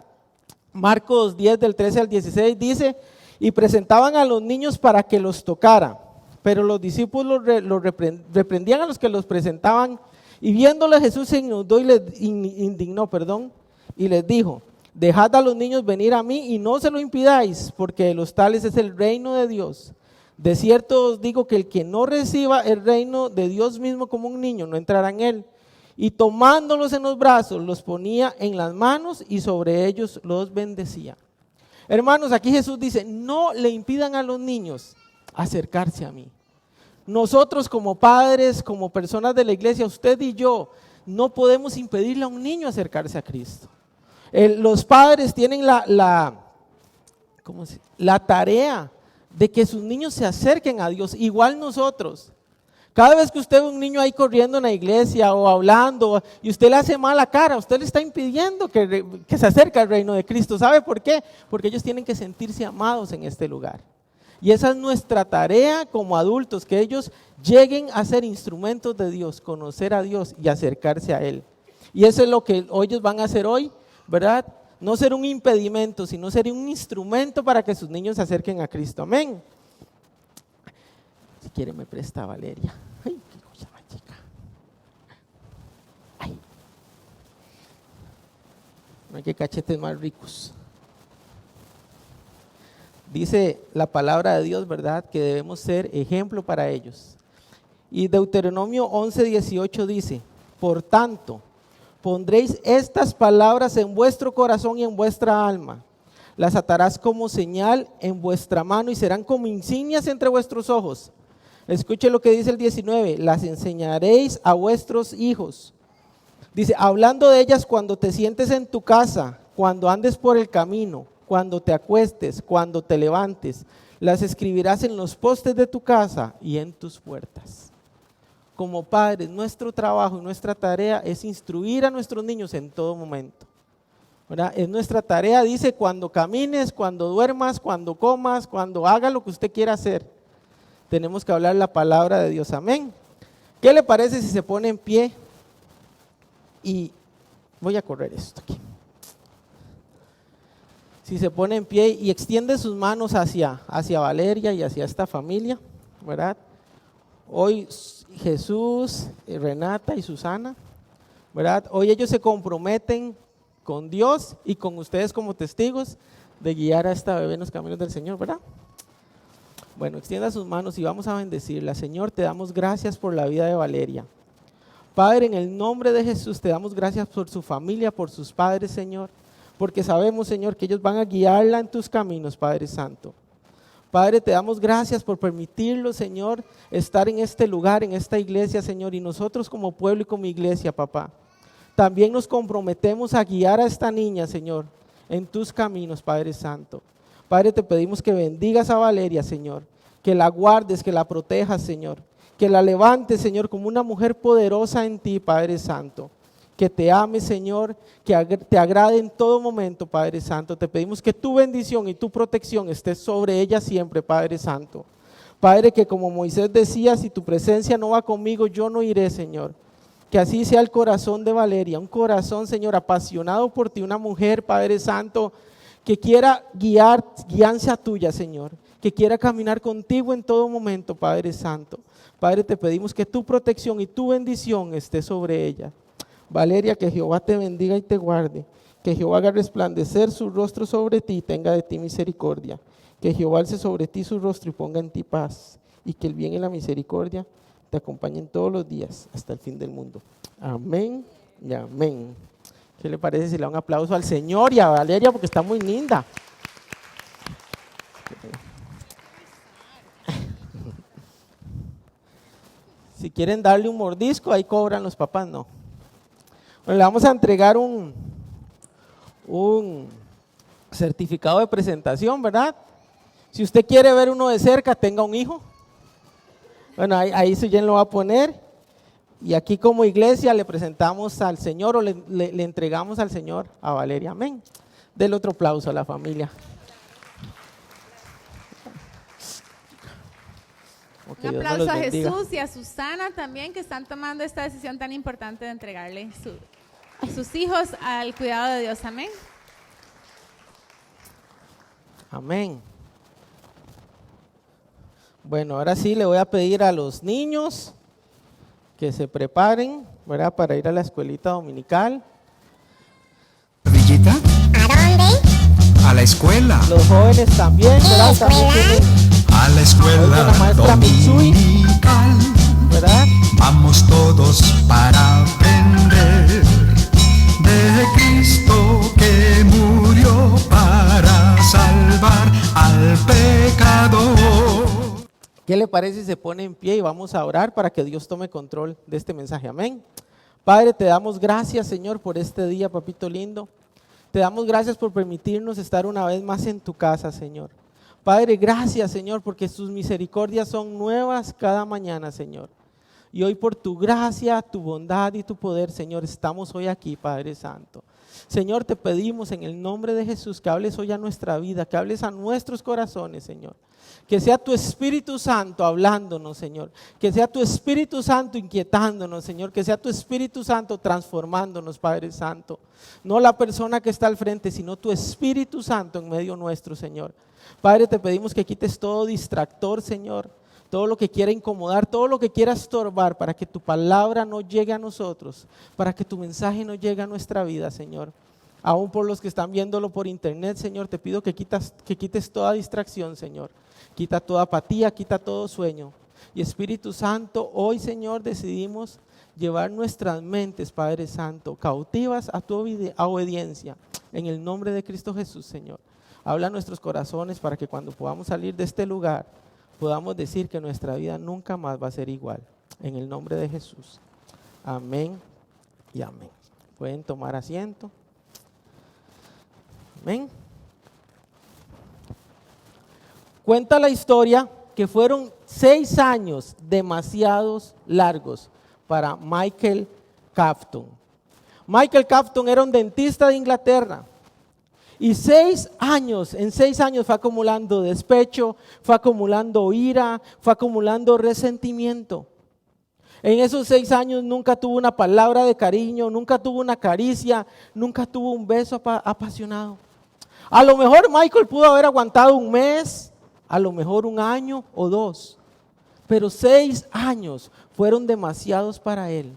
Speaker 8: Marcos 10 del 13 al 16 dice, y presentaban a los niños para que los tocara, pero los discípulos los reprendían a los que los presentaban, y viéndole Jesús se inundó y les indignó, y les dijo, dejad a los niños venir a mí y no se lo impidáis, porque de los tales es el reino de Dios. De cierto os digo que el que no reciba el reino de Dios mismo como un niño no entrará en él. Y tomándolos en los brazos, los ponía en las manos y sobre ellos los bendecía. Hermanos, aquí Jesús dice, no le impidan a los niños acercarse a mí. Nosotros como padres, como personas de la iglesia, usted y yo, no podemos impedirle a un niño acercarse a Cristo. Los padres tienen la tarea de que sus niños se acerquen a Dios, igual nosotros. Cada vez que usted ve un niño ahí corriendo en la iglesia o hablando y usted le hace mala cara, usted le está impidiendo que se acerque al reino de Cristo. ¿Sabe por qué? Porque ellos tienen que sentirse amados en este lugar. Y esa es nuestra tarea como adultos, que ellos lleguen a ser instrumentos de Dios, conocer a Dios y acercarse a Él. Y eso es lo que ellos van a hacer hoy, ¿verdad? No ser un impedimento, sino ser un instrumento para que sus niños se acerquen a Cristo. Amén. Si quiere me presta Valeria. Ay, qué cosa más chica. Ay. No hay que cachetes más ricos. Dice la palabra de Dios, ¿verdad? Que debemos ser ejemplo para ellos. Y Deuteronomio 11:18 dice, por tanto, pondréis estas palabras en vuestro corazón y en vuestra alma. Las atarás como señal en vuestra mano y serán como insignias entre vuestros ojos. Escuche lo que dice el 19, las enseñaréis a vuestros hijos. Dice, hablando de ellas cuando te sientes en tu casa, cuando andes por el camino, cuando te acuestes, cuando te levantes, las escribirás en los postes de tu casa y en tus puertas. Como padres, nuestro trabajo y nuestra tarea es instruir a nuestros niños en todo momento, ¿verdad? Es nuestra tarea, dice, cuando camines, cuando duermas, cuando comas, cuando haga lo que usted quiera hacer. Tenemos que hablar la palabra de Dios, amén. ¿Qué le parece si se pone en pie? Y voy a correr esto aquí. Si se pone en pie y extiende sus manos hacia Valeria y hacia esta familia, ¿verdad? Hoy Jesús, Renata y Susana, ¿verdad? Hoy ellos se comprometen con Dios y con ustedes como testigos de guiar a esta bebé en los caminos del Señor, ¿verdad? Bueno, extienda sus manos y vamos a bendecirla. Señor, te damos gracias por la vida de Valeria. Padre, en el nombre de Jesús te damos gracias por su familia, por sus padres, Señor, porque sabemos, Señor, que ellos van a guiarla en tus caminos, Padre Santo. Padre, te damos gracias por permitirlo, Señor, estar en este lugar, en esta iglesia, Señor, y nosotros como pueblo y como iglesia, papá, también nos comprometemos a guiar a esta niña, Señor, en tus caminos, Padre Santo. Padre, te pedimos que bendigas a Valeria, Señor, que la guardes, que la protejas, Señor, que la levantes, Señor, como una mujer poderosa en ti, Padre Santo, que te ame, Señor, que te agrade en todo momento, Padre Santo. Te pedimos que tu bendición y tu protección esté sobre ella siempre, Padre Santo. Padre, que como Moisés decía, si tu presencia no va conmigo, yo no iré, Señor. Que así sea el corazón de Valeria, un corazón, Señor, apasionado por ti, una mujer, Padre Santo, que quiera guianza tuya, Señor, que quiera caminar contigo en todo momento, Padre Santo. Padre, te pedimos que tu protección y tu bendición esté sobre ella. Valeria, que Jehová te bendiga y te guarde. Que Jehová haga resplandecer su rostro sobre ti y tenga de ti misericordia. Que Jehová alce sobre ti su rostro y ponga en ti paz. Y que el bien y la misericordia te acompañen todos los días hasta el fin del mundo. Amén y amén. ¿Qué le parece si le da un aplauso al Señor y a Valeria porque está muy linda? Si quieren darle un mordisco, ahí cobran los papás, no. Bueno, le vamos a entregar un certificado de presentación, ¿verdad? Si usted quiere ver uno de cerca, tenga un hijo. Bueno, ahí Suyen lo va a poner. Y aquí como iglesia le presentamos al Señor o le entregamos al Señor a Valeria. Amén. Del otro aplauso a la familia.
Speaker 9: Un aplauso a Jesús y a Susana también, que están tomando esta decisión tan importante de entregarle a sus hijos al cuidado de Dios. Amén.
Speaker 8: Amén. Bueno, ahora sí le voy a pedir a los niños que se preparen, ¿verdad?, para ir a la escuelita dominical.
Speaker 10: ¿Villita? ¿A dónde? A la escuela.
Speaker 8: Los jóvenes también, ¿verdad? También tienen
Speaker 10: a la escuela
Speaker 8: la maestra Mitsui, ¿verdad?
Speaker 10: Vamos todos para aprender de Cristo que murió para salvar al pecador.
Speaker 8: ¿Qué le parece si se pone en pie y vamos a orar para que Dios tome control de este mensaje? Amén. Padre, te damos gracias, Señor, por este día, papito lindo. Te damos gracias por permitirnos estar una vez más en tu casa, Señor. Padre, gracias, Señor, porque tus misericordias son nuevas cada mañana, Señor. Y hoy por tu gracia, tu bondad y tu poder, Señor, estamos hoy aquí, Padre Santo. Señor, te pedimos en el nombre de Jesús que hables hoy a nuestra vida, que hables a nuestros corazones, Señor. Que sea tu Espíritu Santo hablándonos, Señor. Que sea tu Espíritu Santo inquietándonos, Señor. Que sea tu Espíritu Santo transformándonos, Padre Santo. No la persona que está al frente, sino tu Espíritu Santo en medio nuestro, Señor. Padre, te pedimos que quites todo distractor, Señor. Todo lo que quiera incomodar, todo lo que quiera estorbar para que tu palabra no llegue a nosotros, para que tu mensaje no llegue a nuestra vida, Señor. Aún por los que están viéndolo por internet, Señor, te pido que quites toda distracción, Señor. Quita toda apatía, quita todo sueño. Y Espíritu Santo, hoy, Señor, decidimos llevar nuestras mentes, Padre Santo, cautivas a tu obediencia. En el nombre de Cristo Jesús, Señor. Habla a nuestros corazones para que cuando podamos salir de este lugar, podamos decir que nuestra vida nunca más va a ser igual. En el nombre de Jesús. Amén y amén. Pueden tomar asiento. Amén. Cuenta la historia que fueron 6 años demasiados largos para Michael Cafton. Michael Cafton era un dentista de Inglaterra. Y en 6 años fue acumulando despecho, fue acumulando ira, fue acumulando resentimiento. En esos 6 años nunca tuvo una palabra de cariño, nunca tuvo una caricia, nunca tuvo un beso apasionado. A lo mejor Michael pudo haber aguantado un mes, a lo mejor 1 año o 2, pero 6 años fueron demasiados para él.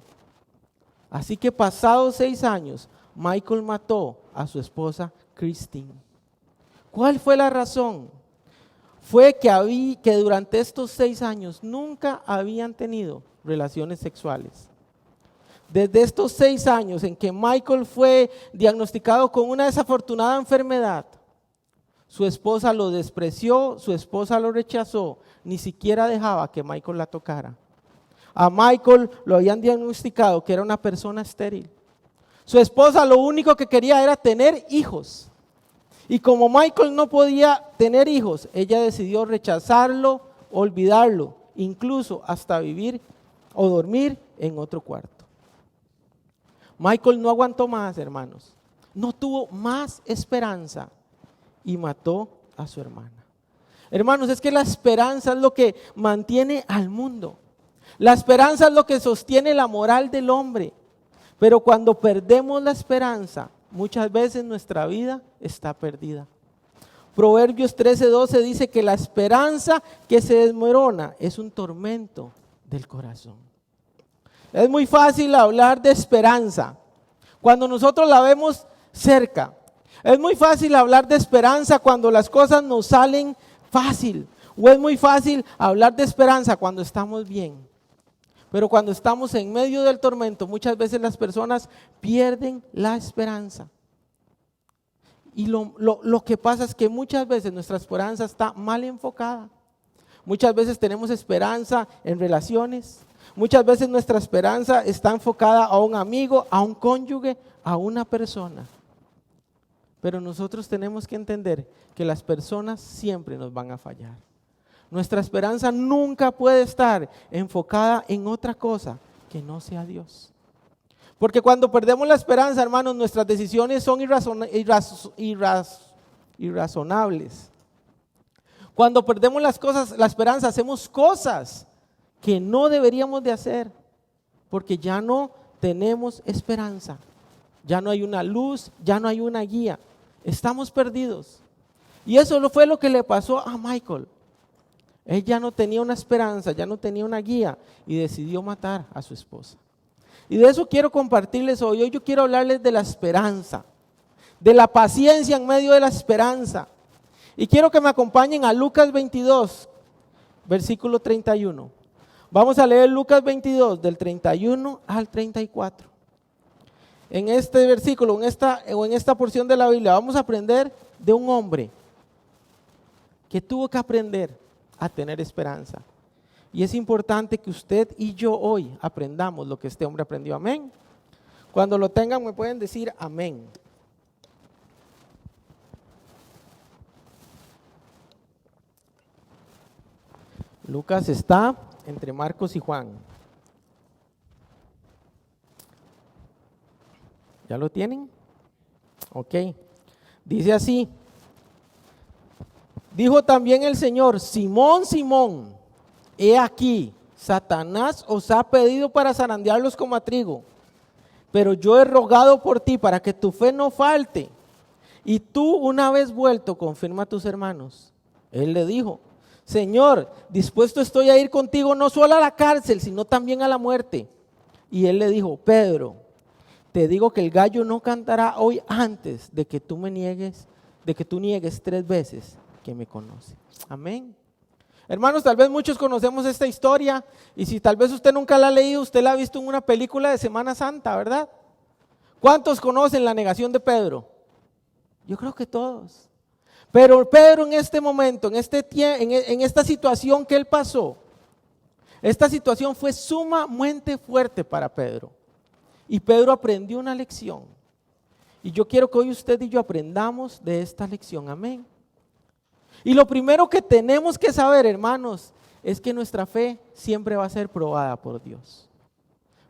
Speaker 8: Así que pasados 6 años, Michael mató a su esposa Christine. ¿Cuál fue la razón? Fue que durante estos 6 años nunca habían tenido relaciones sexuales. Desde estos 6 años en que Michael fue diagnosticado con una desafortunada enfermedad, su esposa lo despreció, su esposa lo rechazó, ni siquiera dejaba que Michael la tocara. A Michael lo habían diagnosticado que era una persona estéril. Su esposa lo único que quería era tener hijos. Y como Michael no podía tener hijos, ella decidió rechazarlo, olvidarlo, incluso hasta vivir o dormir en otro cuarto. Michael no aguantó más, hermanos. No tuvo más esperanza y mató a su hermana. Hermanos, es que la esperanza es lo que mantiene al mundo. La esperanza es lo que sostiene la moral del hombre. Pero cuando perdemos la esperanza, muchas veces nuestra vida está perdida. Proverbios 13:12 dice que la esperanza que se desmorona es un tormento del corazón. Es muy fácil hablar de esperanza cuando nosotros la vemos cerca. Es muy fácil hablar de esperanza cuando las cosas nos salen fácil. O es muy fácil hablar de esperanza cuando estamos bien. Pero cuando estamos en medio del tormento, muchas veces las personas pierden la esperanza. Y lo que pasa es que muchas veces nuestra esperanza está mal enfocada. Muchas veces tenemos esperanza en relaciones. Muchas veces nuestra esperanza está enfocada a un amigo, a un cónyuge, a una persona. Pero nosotros tenemos que entender que las personas siempre nos van a fallar. Nuestra esperanza nunca puede estar enfocada en otra cosa que no sea Dios. Porque cuando perdemos la esperanza, hermanos, nuestras decisiones son irrazonables. Cuando perdemos la esperanza, hacemos cosas que no deberíamos de hacer, porque ya no tenemos esperanza. Ya no hay una luz, ya no hay una guía. Estamos perdidos. Y eso fue lo que le pasó a Michal. Él ya no tenía una esperanza, ya no tenía una guía y decidió matar a su esposa. Y de eso quiero compartirles hoy. Hoy yo quiero hablarles de la esperanza, de la paciencia en medio de la esperanza. Y quiero que me acompañen a Lucas 22, versículo 31. Vamos a leer Lucas 22, del 31 al 34. En este versículo, en esta porción de la Biblia, vamos a aprender de un hombre que tuvo que aprender a tener esperanza. Y es importante que usted y yo hoy aprendamos lo que este hombre aprendió. Amén. Cuando lo tengan me pueden decir amén. Lucas está entre Marcos y Juan. ¿Ya lo tienen? Ok. Dice así. Dijo también el Señor: Simón, Simón, he aquí, Satanás os ha pedido para zarandearlos como a trigo, pero yo he rogado por ti para que tu fe no falte, y tú, una vez vuelto, confirma a tus hermanos. Él le dijo: Señor, dispuesto estoy a ir contigo no solo a la cárcel, sino también a la muerte. Y él le dijo: Pedro, te digo que el gallo no cantará hoy antes de que tú niegues 3 veces que me conoce. Amén. Hermanos, tal vez muchos conocemos esta historia, y si tal vez usted nunca la ha leído, usted la ha visto en una película de Semana Santa, ¿verdad? ¿Cuántos conocen la negación de Pedro? Yo creo que todos. Pero Pedro en este momento, en esta situación que él pasó, esta situación fue sumamente fuerte para Pedro. Y Pedro aprendió una lección. Y yo quiero que hoy usted y yo aprendamos de esta lección. Amén. Y lo primero que tenemos que saber, hermanos, es que nuestra fe siempre va a ser probada por Dios.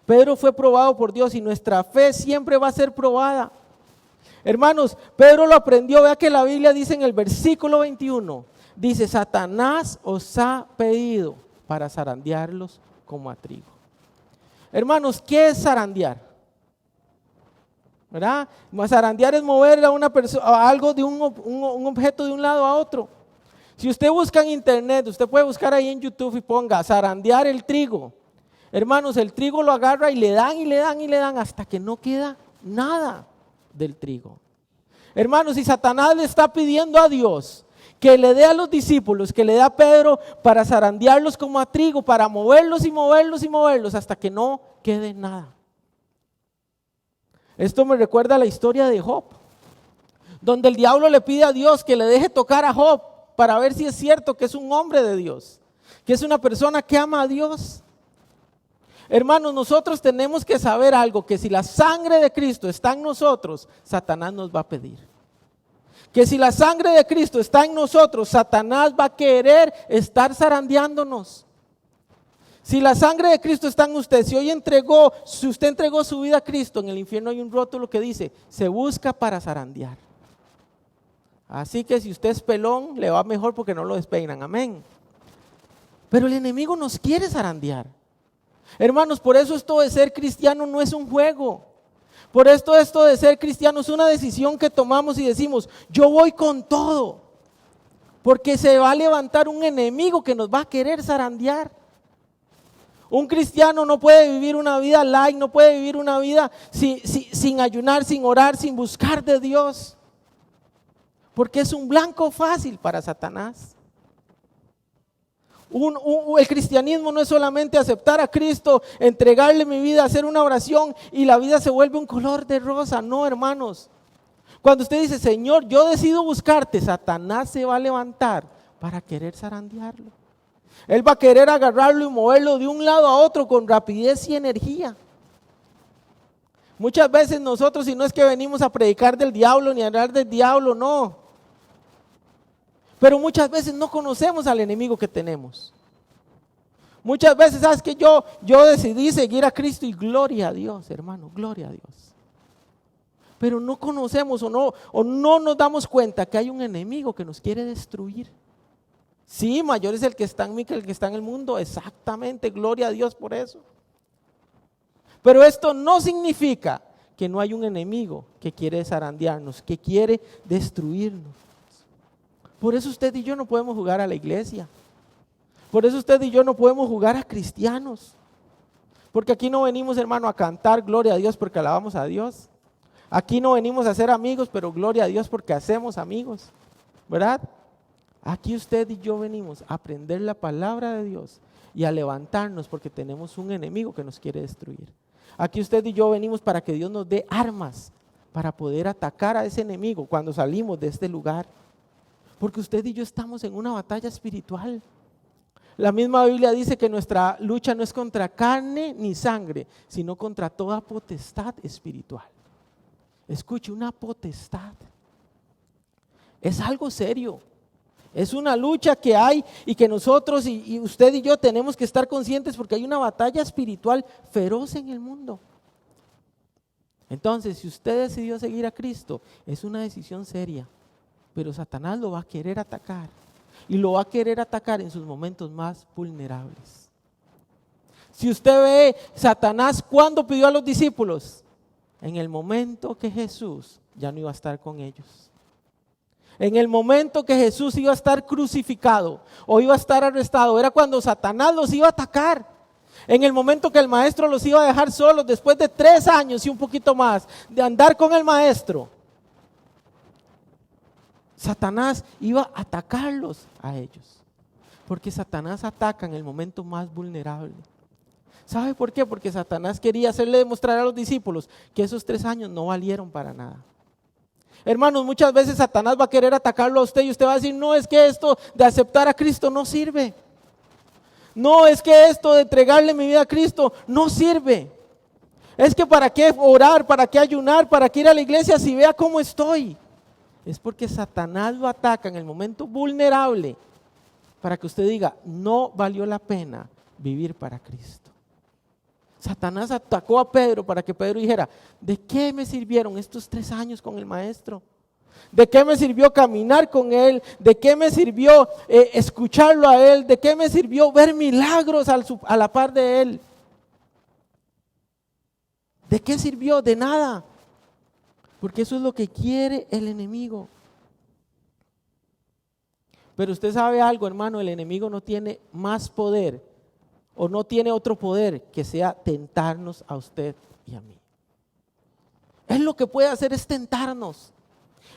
Speaker 8: Pedro fue probado por Dios y nuestra fe siempre va a ser probada. Hermanos, Pedro lo aprendió. Vea que la Biblia dice en el versículo 21, dice: Satanás os ha pedido para zarandearlos como a trigo. Hermanos, ¿qué es zarandear? ¿Verdad? Zarandear es mover a una persona, algo de un objeto de un lado a otro. Si usted busca en internet, usted puede buscar ahí en YouTube y ponga zarandear el trigo. Hermanos, el trigo lo agarra y le dan y le dan y le dan hasta que no queda nada del trigo. Hermanos, y Satanás le está pidiendo a Dios que le dé a los discípulos, que le dé a Pedro para zarandearlos como a trigo, para moverlos y moverlos y moverlos hasta que no quede nada. Esto me recuerda a la historia de Job, donde el diablo le pide a Dios que le deje tocar a Job para ver si es cierto que es un hombre de Dios, que es una persona que ama a Dios. Hermanos, nosotros tenemos que saber algo, que si la sangre de Cristo está en nosotros, Satanás nos va a pedir. Que si la sangre de Cristo está en nosotros, Satanás va a querer estar zarandeándonos. Si la sangre de Cristo está en usted, si usted entregó su vida a Cristo, en el infierno hay un rótulo que dice: se busca para zarandear. Así que si usted es pelón, le va mejor porque no lo despeinan, amén. Pero el enemigo nos quiere zarandear. Hermanos, por eso esto de ser cristiano no es un juego. Por esto de ser cristiano es una decisión que tomamos y decimos: yo voy con todo. Porque se va a levantar un enemigo que nos va a querer zarandear. Un cristiano no puede vivir una vida light, no puede vivir una vida sin ayunar, sin orar, sin buscar de Dios. Porque es un blanco fácil para Satanás. El cristianismo no es solamente aceptar a Cristo, entregarle mi vida, hacer una oración y la vida se vuelve un color de rosa. No, hermanos. Cuando usted dice, Señor, yo decido buscarte, Satanás se va a levantar para querer zarandearlo. Él va a querer agarrarlo y moverlo de un lado a otro con rapidez y energía. Muchas veces nosotros, si no es que venimos a predicar del diablo ni a hablar del diablo, no. Pero muchas veces no conocemos al enemigo que tenemos. Muchas veces, ¿sabes qué? Yo decidí seguir a Cristo y gloria a Dios, hermano, gloria a Dios. Pero no conocemos o no nos damos cuenta que hay un enemigo que nos quiere destruir. Sí, mayor es el que está en mí que el que está en el mundo, exactamente, gloria a Dios por eso. Pero esto no significa que no hay un enemigo que quiere zarandearnos, que quiere destruirnos. Por eso usted y yo no podemos jugar a la iglesia. Por eso usted y yo no podemos jugar a cristianos. Porque aquí no venimos, hermano, a cantar gloria a Dios porque alabamos a Dios. Aquí no venimos a ser amigos, pero gloria a Dios porque hacemos amigos, ¿verdad? Aquí usted y yo venimos a aprender la palabra de Dios y a levantarnos porque tenemos un enemigo que nos quiere destruir. Aquí usted y yo venimos para que Dios nos dé armas para poder atacar a ese enemigo cuando salimos de este lugar. Porque usted y yo estamos en una batalla espiritual. La misma Biblia dice que nuestra lucha no es contra carne ni sangre, sino contra toda potestad espiritual. Escuche, una potestad. Es algo serio. Es una lucha que hay y que nosotros y usted y yo tenemos que estar conscientes porque hay una batalla espiritual feroz en el mundo. Entonces, si usted decidió seguir a Cristo, es una decisión seria, pero Satanás lo va a querer atacar y lo va a querer atacar en sus momentos más vulnerables. Si usted ve, Satanás, ¿cuándo pidió a los discípulos? En el momento que Jesús ya no iba a estar con ellos. En el momento que Jesús iba a estar crucificado o iba a estar arrestado, era cuando Satanás los iba a atacar. En el momento que el maestro los iba a dejar solos, después de 3 años y un poquito más de andar con el maestro, Satanás iba a atacarlos a ellos. Porque Satanás ataca en el momento más vulnerable. ¿Sabe por qué? Porque Satanás quería hacerle demostrar a los discípulos que esos 3 años no valieron para nada. Hermanos, muchas veces Satanás va a querer atacarlo a usted y usted va a decir, no, es que esto de aceptar a Cristo no sirve. No, es que esto de entregarle mi vida a Cristo no sirve. Es que para qué orar, para qué ayunar, para qué ir a la iglesia si vea cómo estoy. Es porque Satanás lo ataca en el momento vulnerable para que usted diga, no valió la pena vivir para Cristo. Satanás atacó a Pedro para que Pedro dijera, ¿de qué me sirvieron estos 3 años con el maestro? ¿De qué me sirvió caminar con él? ¿De qué me sirvió escucharlo a él? ¿De qué me sirvió ver milagros a la par de él? ¿De qué sirvió? De nada. Porque eso es lo que quiere el enemigo. Pero usted sabe algo, hermano, el enemigo no tiene más poder o no tiene otro poder que sea tentarnos a usted y a mí. Él lo que puede hacer es tentarnos.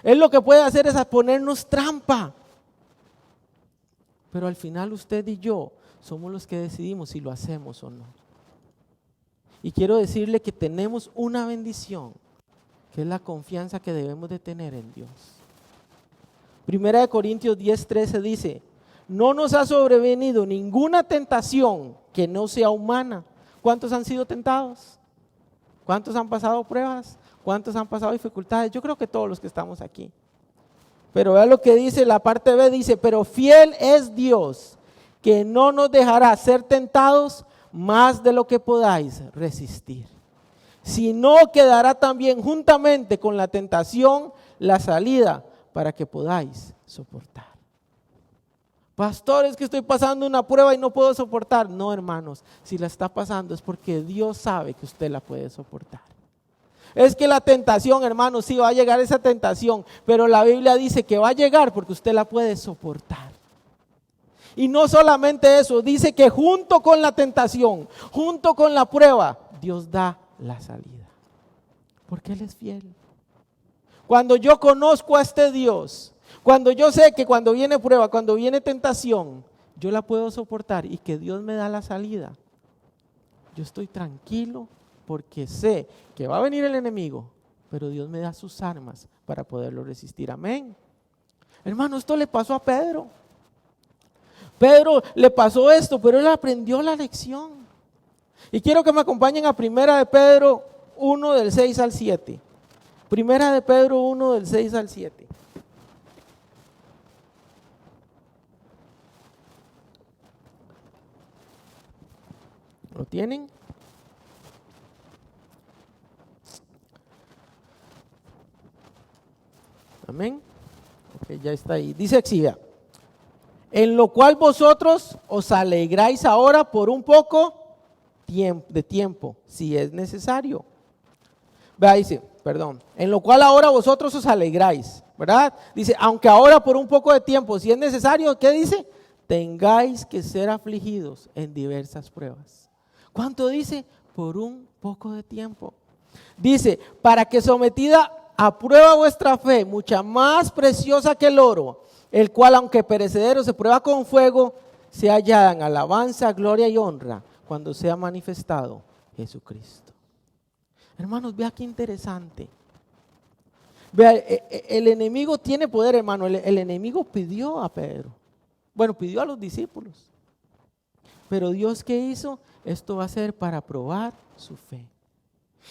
Speaker 8: Él lo que puede hacer es ponernos trampa. Pero al final usted y yo somos los que decidimos si lo hacemos o no. Y quiero decirle que tenemos una bendición, que es la confianza que debemos de tener en Dios. Primera de Corintios 10:13 dice, no nos ha sobrevenido ninguna tentación que no sea humana. ¿Cuántos han sido tentados? ¿Cuántos han pasado pruebas? ¿Cuántos han pasado dificultades? Yo creo que todos los que estamos aquí. Pero vea lo que dice la parte B, dice, pero fiel es Dios, que no nos dejará ser tentados más de lo que podáis resistir, sino que dará también juntamente con la tentación la salida para que podáis soportar. Pastor, es que estoy pasando una prueba y no puedo soportar. No, hermanos, si la está pasando es porque Dios sabe que usted la puede soportar. Es que la tentación, hermanos, sí va a llegar esa tentación, pero la Biblia dice que va a llegar porque usted la puede soportar. Y no solamente eso, dice que junto con la tentación, junto con la prueba, Dios da la salida. Porque Él es fiel. Cuando yo conozco a este Dios, cuando yo sé que cuando viene prueba, cuando viene tentación, yo la puedo soportar y que Dios me da la salida, yo estoy tranquilo porque sé que va a venir el enemigo, pero Dios me da sus armas para poderlo resistir. Amén. Hermano, esto le pasó a Pedro. Pedro le pasó esto, pero él aprendió la lección. Y quiero que me acompañen a 1 de Pedro 1 del 6 al 7. 1 de Pedro 1 del 6 al 7. ¿Lo tienen? Amén. Ok, ya está ahí. Dice así, vea. En lo cual vosotros os alegráis ahora por un poco de tiempo, si es necesario. Vea, dice, perdón. En lo cual ahora vosotros os alegráis, ¿verdad? Dice, aunque ahora por un poco de tiempo, si es necesario, ¿qué dice? Tengáis que ser afligidos en diversas pruebas. ¿Cuánto dice? Por un poco de tiempo. Dice, para que sometida a prueba vuestra fe, mucha más preciosa que el oro, el cual aunque perecedero se prueba con fuego, se hallada en alabanza, gloria y honra cuando sea manifestado Jesucristo. Hermanos, vea qué interesante. Vea, el enemigo tiene poder, hermano. El enemigo pidió a Pedro. Bueno, pidió a los discípulos. Pero Dios, ¿qué hizo? Esto va a ser para probar su fe.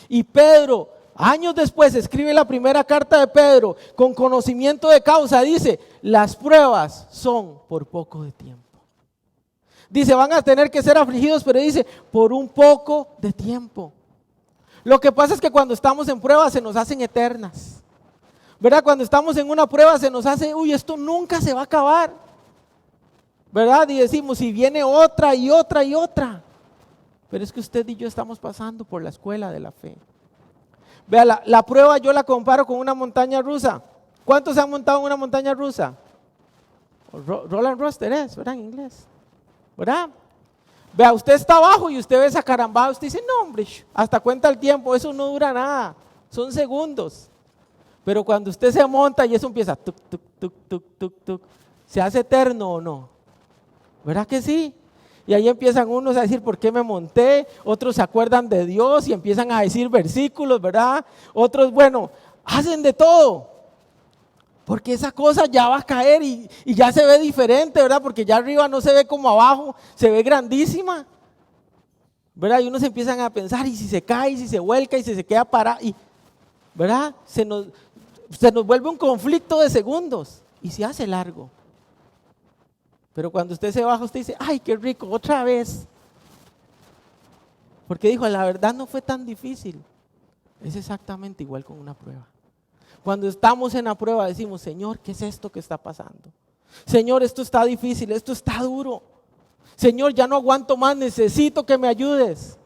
Speaker 8: Y Pedro, años después, escribe la primera carta de Pedro con conocimiento de causa. Dice, las pruebas son por poco de tiempo. Dice, van a tener que ser afligidos, pero dice, por un poco de tiempo. Lo que pasa es que cuando estamos en pruebas se nos hacen eternas. ¿Verdad? Cuando estamos en una prueba se nos hace, uy, esto nunca se va a acabar. ¿Verdad? Y decimos, si viene otra y otra y otra. Pero es que usted y yo estamos pasando por la escuela de la fe. Vea, la prueba yo la comparo con una montaña rusa. ¿Cuántos se han montado en una montaña rusa? Roland Roster es, ¿verdad? En inglés. ¿Verdad? Vea, usted está abajo y usted ve esa carambada, usted dice, no hombre, hasta cuenta el tiempo, eso no dura nada, son segundos. Pero cuando usted se monta y eso empieza, tuc, tuc, tuc, tuc, tuc, tuc, ¿se hace eterno o no? ¿Verdad que sí? Y ahí empiezan unos a decir, ¿por qué me monté? Otros se acuerdan de Dios y empiezan a decir versículos, ¿verdad? Otros, bueno, hacen de todo. Porque esa cosa ya va a caer y ya se ve diferente, ¿verdad? Porque ya arriba no se ve como abajo, se ve grandísima. ¿Verdad? Y unos empiezan a pensar, y si se cae, y si se vuelca, y si se queda parado, ¿verdad? Se nos vuelve un conflicto de segundos y se hace largo. Pero cuando usted se baja, usted dice, ay, qué rico, otra vez. Porque dijo, la verdad no fue tan difícil. Es exactamente igual con una prueba. Cuando estamos en la prueba decimos, Señor, ¿qué es esto que está pasando? Señor, esto está difícil, esto está duro. Señor, ya no aguanto más, necesito que me ayudes.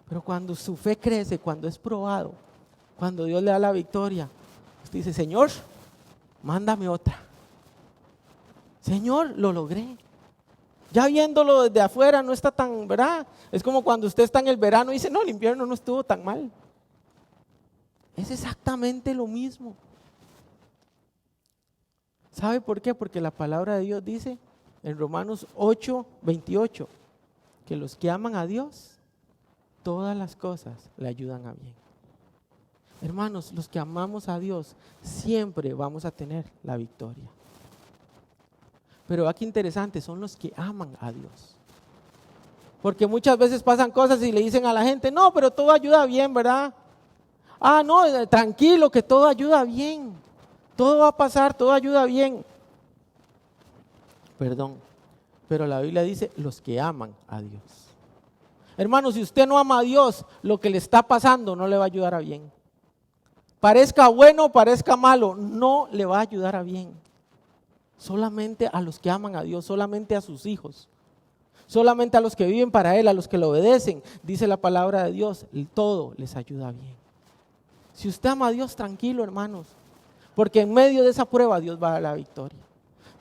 Speaker 8: Pero cuando su fe crece, cuando es probado, cuando Dios le da la victoria, usted dice, Señor, mándame otra. Señor, lo logré. Ya viéndolo desde afuera no está tan, ¿verdad? Es como cuando usted está en el verano y dice, no, el invierno no estuvo tan mal. Es exactamente lo mismo. ¿Sabe por qué? Porque la palabra de Dios dice en Romanos 8:28 que los que aman a Dios, todas las cosas le ayudan a bien. Hermanos, los que amamos a Dios siempre vamos a tener la victoria. Pero aquí interesante, son los que aman a Dios. Porque muchas veces pasan cosas y le dicen a la gente, no, pero todo ayuda bien, ¿verdad? Ah, no, tranquilo, que todo ayuda bien. Todo va a pasar, todo ayuda bien. Perdón, pero la Biblia dice los que aman a Dios. Hermano, si usted no ama a Dios, lo que le está pasando no le va a ayudar a bien. Parezca bueno, parezca malo, no le va a ayudar a bien. Solamente a los que aman a Dios, solamente a sus hijos. Solamente a los que viven para Él, a los que le obedecen, dice la palabra de Dios, todo les ayuda bien. Si usted ama a Dios, tranquilo, hermanos, porque en medio de esa prueba Dios va a dar la victoria.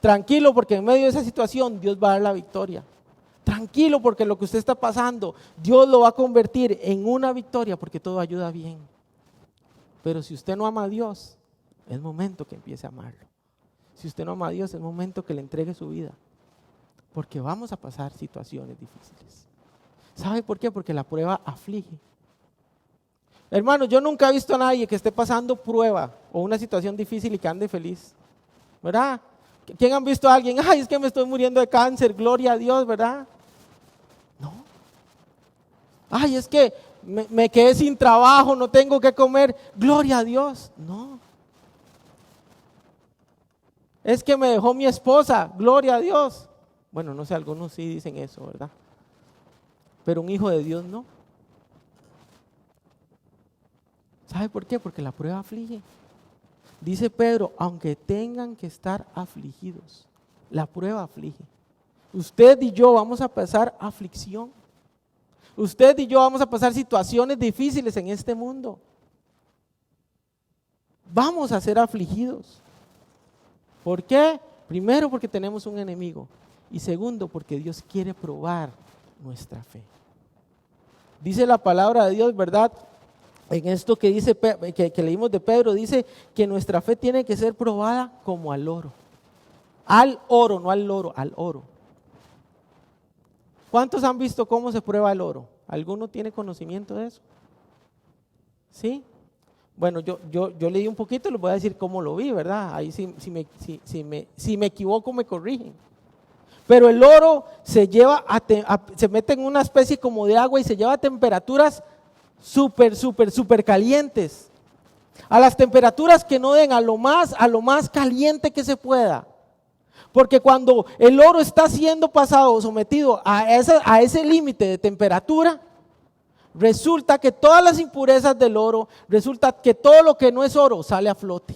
Speaker 8: Tranquilo, porque en medio de esa situación Dios va a dar la victoria. Tranquilo, porque lo que usted está pasando, Dios lo va a convertir en una victoria, porque todo ayuda bien. Pero si usted no ama a Dios, es momento que empiece a amarlo. Si usted no ama a Dios, es momento que le entregue su vida. Porque vamos a pasar situaciones difíciles. ¿Sabe por qué? Porque la prueba aflige. Hermano, yo nunca he visto a nadie que esté pasando prueba o una situación difícil y que ande feliz. ¿Verdad? ¿Quién han visto a alguien? Ay, es que me estoy muriendo de cáncer, gloria a Dios, ¿verdad? No. Ay, es que me quedé sin trabajo, no tengo que comer, gloria a Dios. No. Es que me dejó mi esposa, gloria a Dios. Bueno, no sé, algunos sí dicen eso, ¿verdad? Pero un hijo de Dios no. ¿Sabe por qué? Porque la prueba aflige. Dice Pedro, aunque tengan que estar afligidos, la prueba aflige. Usted y yo vamos a pasar aflicción. Usted y yo vamos a pasar situaciones difíciles en este mundo. Vamos a ser afligidos. ¿Por qué? Primero, porque tenemos un enemigo. Y segundo, porque Dios quiere probar nuestra fe. Dice la palabra de Dios, ¿verdad? En esto que dice que leímos de Pedro, dice que nuestra fe tiene que ser probada como al oro. Al oro, no al loro, al oro. ¿Cuántos han visto cómo se prueba el oro? ¿Alguno tiene conocimiento de eso? ¿Sí? Bueno, yo leí un poquito y les voy a decir cómo lo vi, ¿verdad? Ahí si me equivoco me corrigen. Pero el oro se se mete en una especie como de agua y se lleva a temperaturas súper calientes. A las temperaturas que no den a lo más caliente que se pueda. Porque cuando el oro está siendo pasado, sometido a ese límite de temperatura, resulta que todas las impurezas del oro, resulta que todo lo que no es oro sale a flote.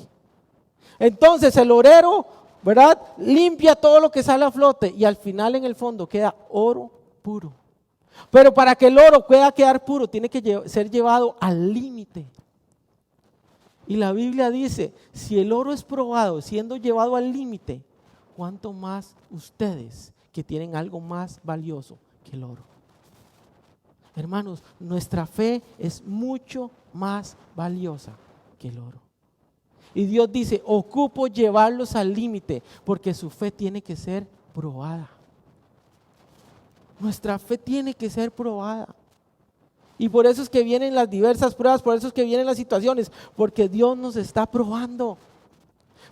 Speaker 8: Entonces el orero, ¿verdad?, limpia todo lo que sale a flote y al final en el fondo queda oro puro. Pero para que el oro pueda quedar puro, tiene que ser llevado al límite. Y la Biblia dice, si el oro es probado siendo llevado al límite, ¿cuánto más ustedes que tienen algo más valioso que el oro? Hermanos, nuestra fe es mucho más valiosa que el oro. Y Dios dice, ocupo llevarlos al límite, porque su fe tiene que ser probada. Nuestra fe tiene que ser probada. Y por eso es que vienen las diversas pruebas, por eso es que vienen las situaciones, porque Dios nos está probando.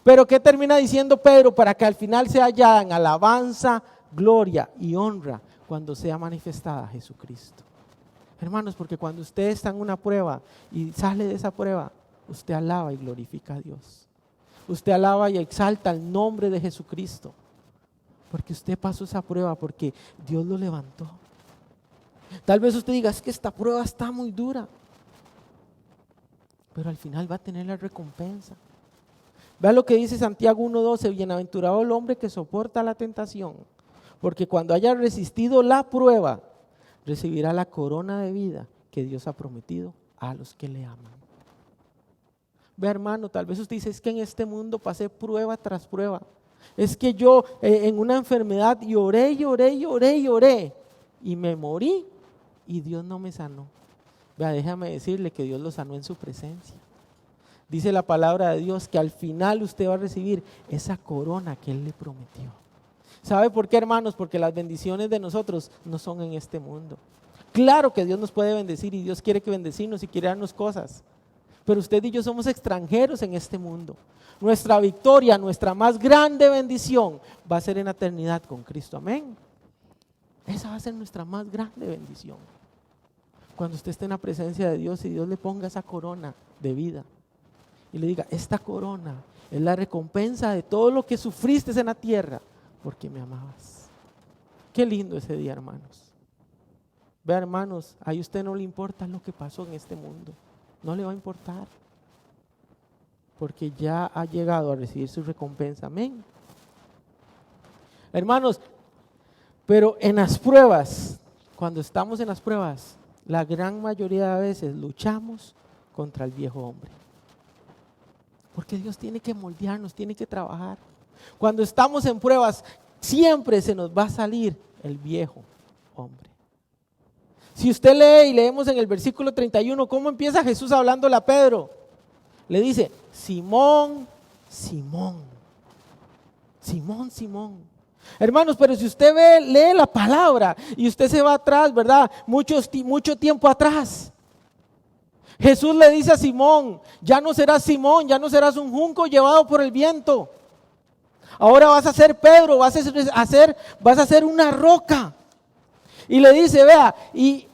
Speaker 8: Pero ¿qué termina diciendo Pedro? Para que al final se hallada en alabanza, gloria y honra cuando sea manifestada Jesucristo. Hermanos, porque cuando usted está en una prueba y sale de esa prueba, usted alaba y glorifica a Dios. Usted alaba y exalta el nombre de Jesucristo. Porque usted pasó esa prueba, porque Dios lo levantó. Tal vez usted diga, es que esta prueba está muy dura. Pero al final va a tener la recompensa. Vea lo que dice Santiago 1:12, bienaventurado el hombre que soporta la tentación, porque cuando haya resistido la prueba, recibirá la corona de vida que Dios ha prometido a los que le aman. Vea, hermano, tal vez usted dice, es que en este mundo pasé prueba tras prueba. Es que yo en una enfermedad lloré y me morí y Dios no me sanó. Vea, déjame decirle que Dios lo sanó en su presencia. Dice la palabra de Dios que al final usted va a recibir esa corona que Él le prometió. ¿Sabe por qué, hermanos? Porque las bendiciones de nosotros no son en este mundo. Claro que Dios nos puede bendecir y Dios quiere que bendecirnos y quiere darnos cosas. Pero usted y yo somos extranjeros en este mundo. Nuestra victoria, nuestra más grande bendición va a ser en la eternidad con Cristo. Amén. Esa va a ser nuestra más grande bendición. Cuando usted esté en la presencia de Dios y Dios le ponga esa corona de vida y le diga, esta corona es la recompensa de todo lo que sufriste en la tierra porque me amabas. Qué lindo ese día, hermanos. Vea, hermanos, a usted no le importa lo que pasó en este mundo. No le va a importar. Porque ya ha llegado a recibir su recompensa. Amén. Hermanos, pero en las pruebas, cuando estamos en las pruebas, la gran mayoría de veces luchamos contra el viejo hombre. Porque Dios tiene que moldearnos, tiene que trabajar. Cuando estamos en pruebas, siempre se nos va a salir el viejo hombre. Si usted lee y leemos en el versículo 31, ¿cómo empieza Jesús hablándole a Pedro? Le dice, Simón, Simón, Simón, Simón. Hermanos, pero si usted lee la palabra y usted se va atrás, ¿verdad? Mucho tiempo atrás. Jesús le dice a Simón, ya no serás Simón, ya no serás un junco llevado por el viento. Ahora vas a ser Pedro, vas a ser una roca. Y le dice, vea, y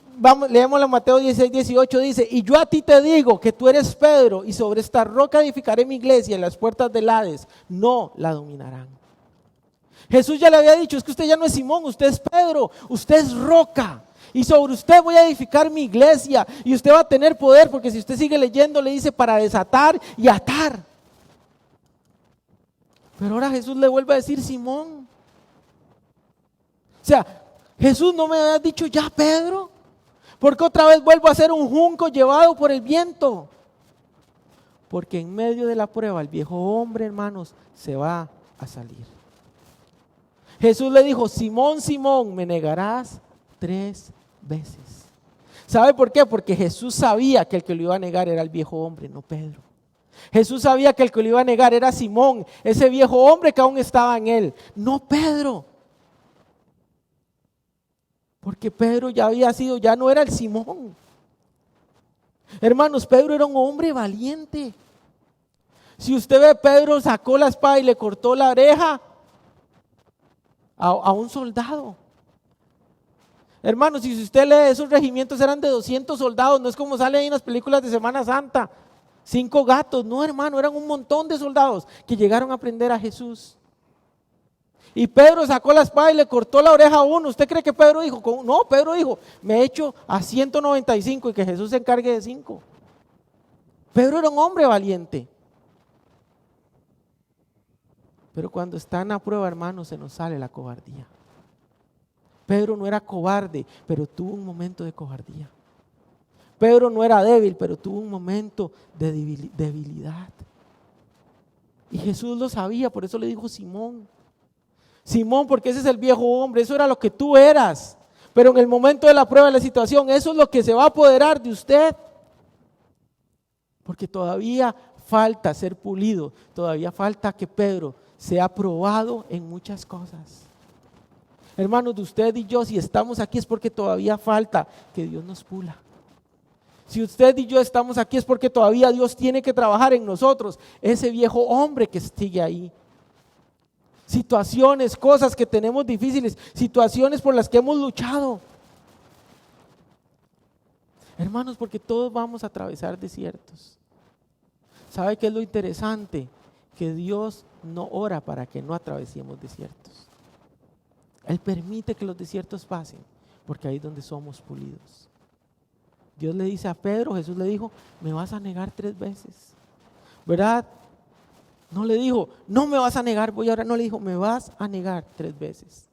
Speaker 8: leemos en Mateo 16, 18, dice, y yo a ti te digo que tú eres Pedro, y sobre esta roca edificaré mi iglesia, y las puertas del Hades no la dominarán. Jesús ya le había dicho, es que usted ya no es Simón, usted es Pedro, usted es roca. Y sobre usted voy a edificar mi iglesia y usted va a tener poder, porque si usted sigue leyendo le dice para desatar y atar. Pero ahora Jesús le vuelve a decir Simón. O sea, Jesús no me había dicho ya Pedro, porque otra vez vuelvo a ser un junco llevado por el viento. Porque en medio de la prueba el viejo hombre, hermanos, se va a salir. Jesús le dijo, Simón, Simón, me negarás 3 veces. ¿Sabe por qué? Porque Jesús sabía que el que lo iba a negar era el viejo hombre, no Pedro. Jesús sabía que el que lo iba a negar era Simón, ese viejo hombre que aún estaba en él, no Pedro. Porque Pedro ya no era el Simón. Hermanos, Pedro era un hombre valiente. Si usted ve, Pedro sacó la espada y le cortó la oreja a un soldado. Hermanos, si usted lee, esos regimientos eran de 200 soldados, no es como sale ahí en las películas de Semana Santa, 5 gatos, no hermano, eran un montón de soldados que llegaron a aprender a Jesús. Y Pedro sacó la espada y le cortó la oreja a uno. ¿Usted cree que Pedro dijo? No, Pedro dijo, me echo a 195 y que Jesús se encargue de 5. Pedro era un hombre valiente. Pero cuando está en la prueba, hermanos, se nos sale la cobardía. Pedro no era cobarde, pero tuvo un momento de cobardía. Pedro no era débil, pero tuvo un momento de debilidad. Y Jesús lo sabía, por eso le dijo Simón. Simón, porque ese es el viejo hombre, eso era lo que tú eras. Pero en el momento de la prueba de la situación, eso es lo que se va a apoderar de usted. Porque todavía falta ser pulido, todavía falta que Pedro sea probado en muchas cosas. Hermanos, de usted y yo, si estamos aquí es porque todavía falta que Dios nos pula. Si usted y yo estamos aquí es porque todavía Dios tiene que trabajar en nosotros, ese viejo hombre que sigue ahí. Situaciones, cosas que tenemos difíciles, situaciones por las que hemos luchado. Hermanos, porque todos vamos a atravesar desiertos. ¿Sabe qué es lo interesante? Que Dios no ora para que no atravesemos desiertos. Él permite que los desiertos pasen, porque ahí es donde somos pulidos. Dios le dice a Pedro, Jesús le dijo, me vas a negar 3 veces. ¿Verdad? No le dijo, no me vas a negar, voy ahora. No le dijo, me vas a negar 3 veces.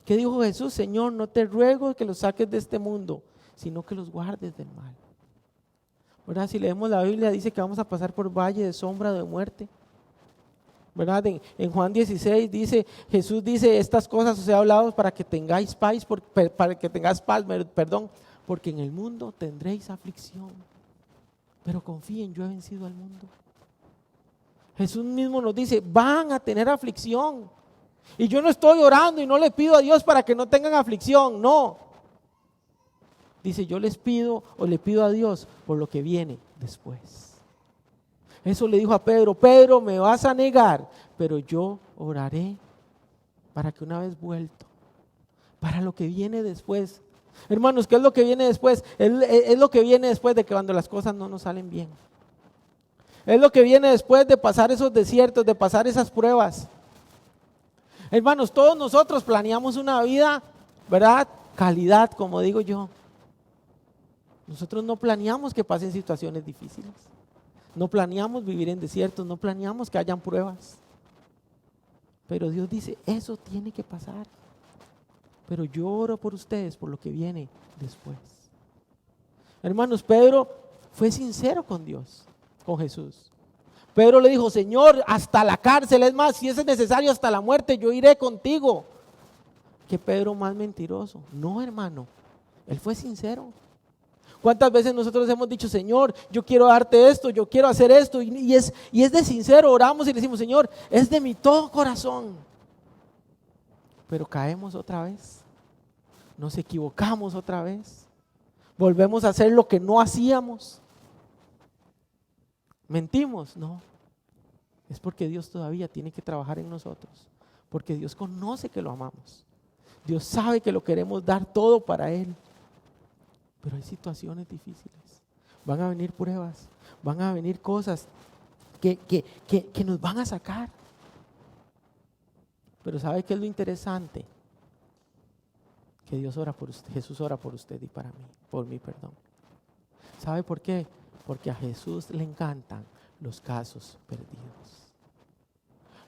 Speaker 8: ¿Qué dijo Jesús? Señor, no te ruego que los saques de este mundo, sino que los guardes del mal. ¿Verdad? Si leemos la Biblia dice que vamos a pasar por valle de sombra de muerte. ¿Verdad? En Juan 16 dice, Jesús dice, estas cosas os he hablado para que tengáis paz, porque en el mundo tendréis aflicción. Pero confíen, yo he vencido al mundo. Jesús mismo nos dice, van a tener aflicción. Y yo no estoy orando y no le pido a Dios para que no tengan aflicción, no. Dice, yo les pido o le pido a Dios por lo que viene después. Eso le dijo a Pedro, Pedro, me vas a negar, pero yo oraré para que una vez vuelto, para lo que viene después. Hermanos, ¿qué es lo que viene después? Es lo que viene después de que cuando las cosas no nos salen bien. Es lo que viene después de pasar esos desiertos, de pasar esas pruebas. Hermanos, todos nosotros planeamos una vida, ¿verdad? Calidad, como digo yo. Nosotros no planeamos que pasen situaciones difíciles. No planeamos vivir en desiertos, no planeamos que hayan pruebas. Pero Dios dice, eso tiene que pasar. Pero yo oro por ustedes, por lo que viene después. Hermanos, Pedro fue sincero con Dios, con Jesús. Pedro le dijo, Señor, hasta la cárcel, es más, si es necesario hasta la muerte, yo iré contigo. ¿Qué Pedro más mentiroso? No, hermano, él fue sincero. ¿Cuántas veces nosotros hemos dicho, Señor, yo quiero darte esto, yo quiero hacer esto? Y es de sincero, oramos y le decimos, Señor, es de mi todo corazón. Pero caemos otra vez, nos equivocamos otra vez, volvemos a hacer lo que no hacíamos. ¿Mentimos? No. Es porque Dios todavía tiene que trabajar en nosotros, porque Dios conoce que lo amamos. Dios sabe que lo queremos dar todo para Él. Pero hay situaciones difíciles, van a venir pruebas, van a venir cosas que nos van a sacar. Pero ¿sabe qué es lo interesante? Que Dios ora por usted, Jesús ora por usted y para mí, por mí, perdón. ¿Sabe por qué? Porque a Jesús le encantan los casos perdidos.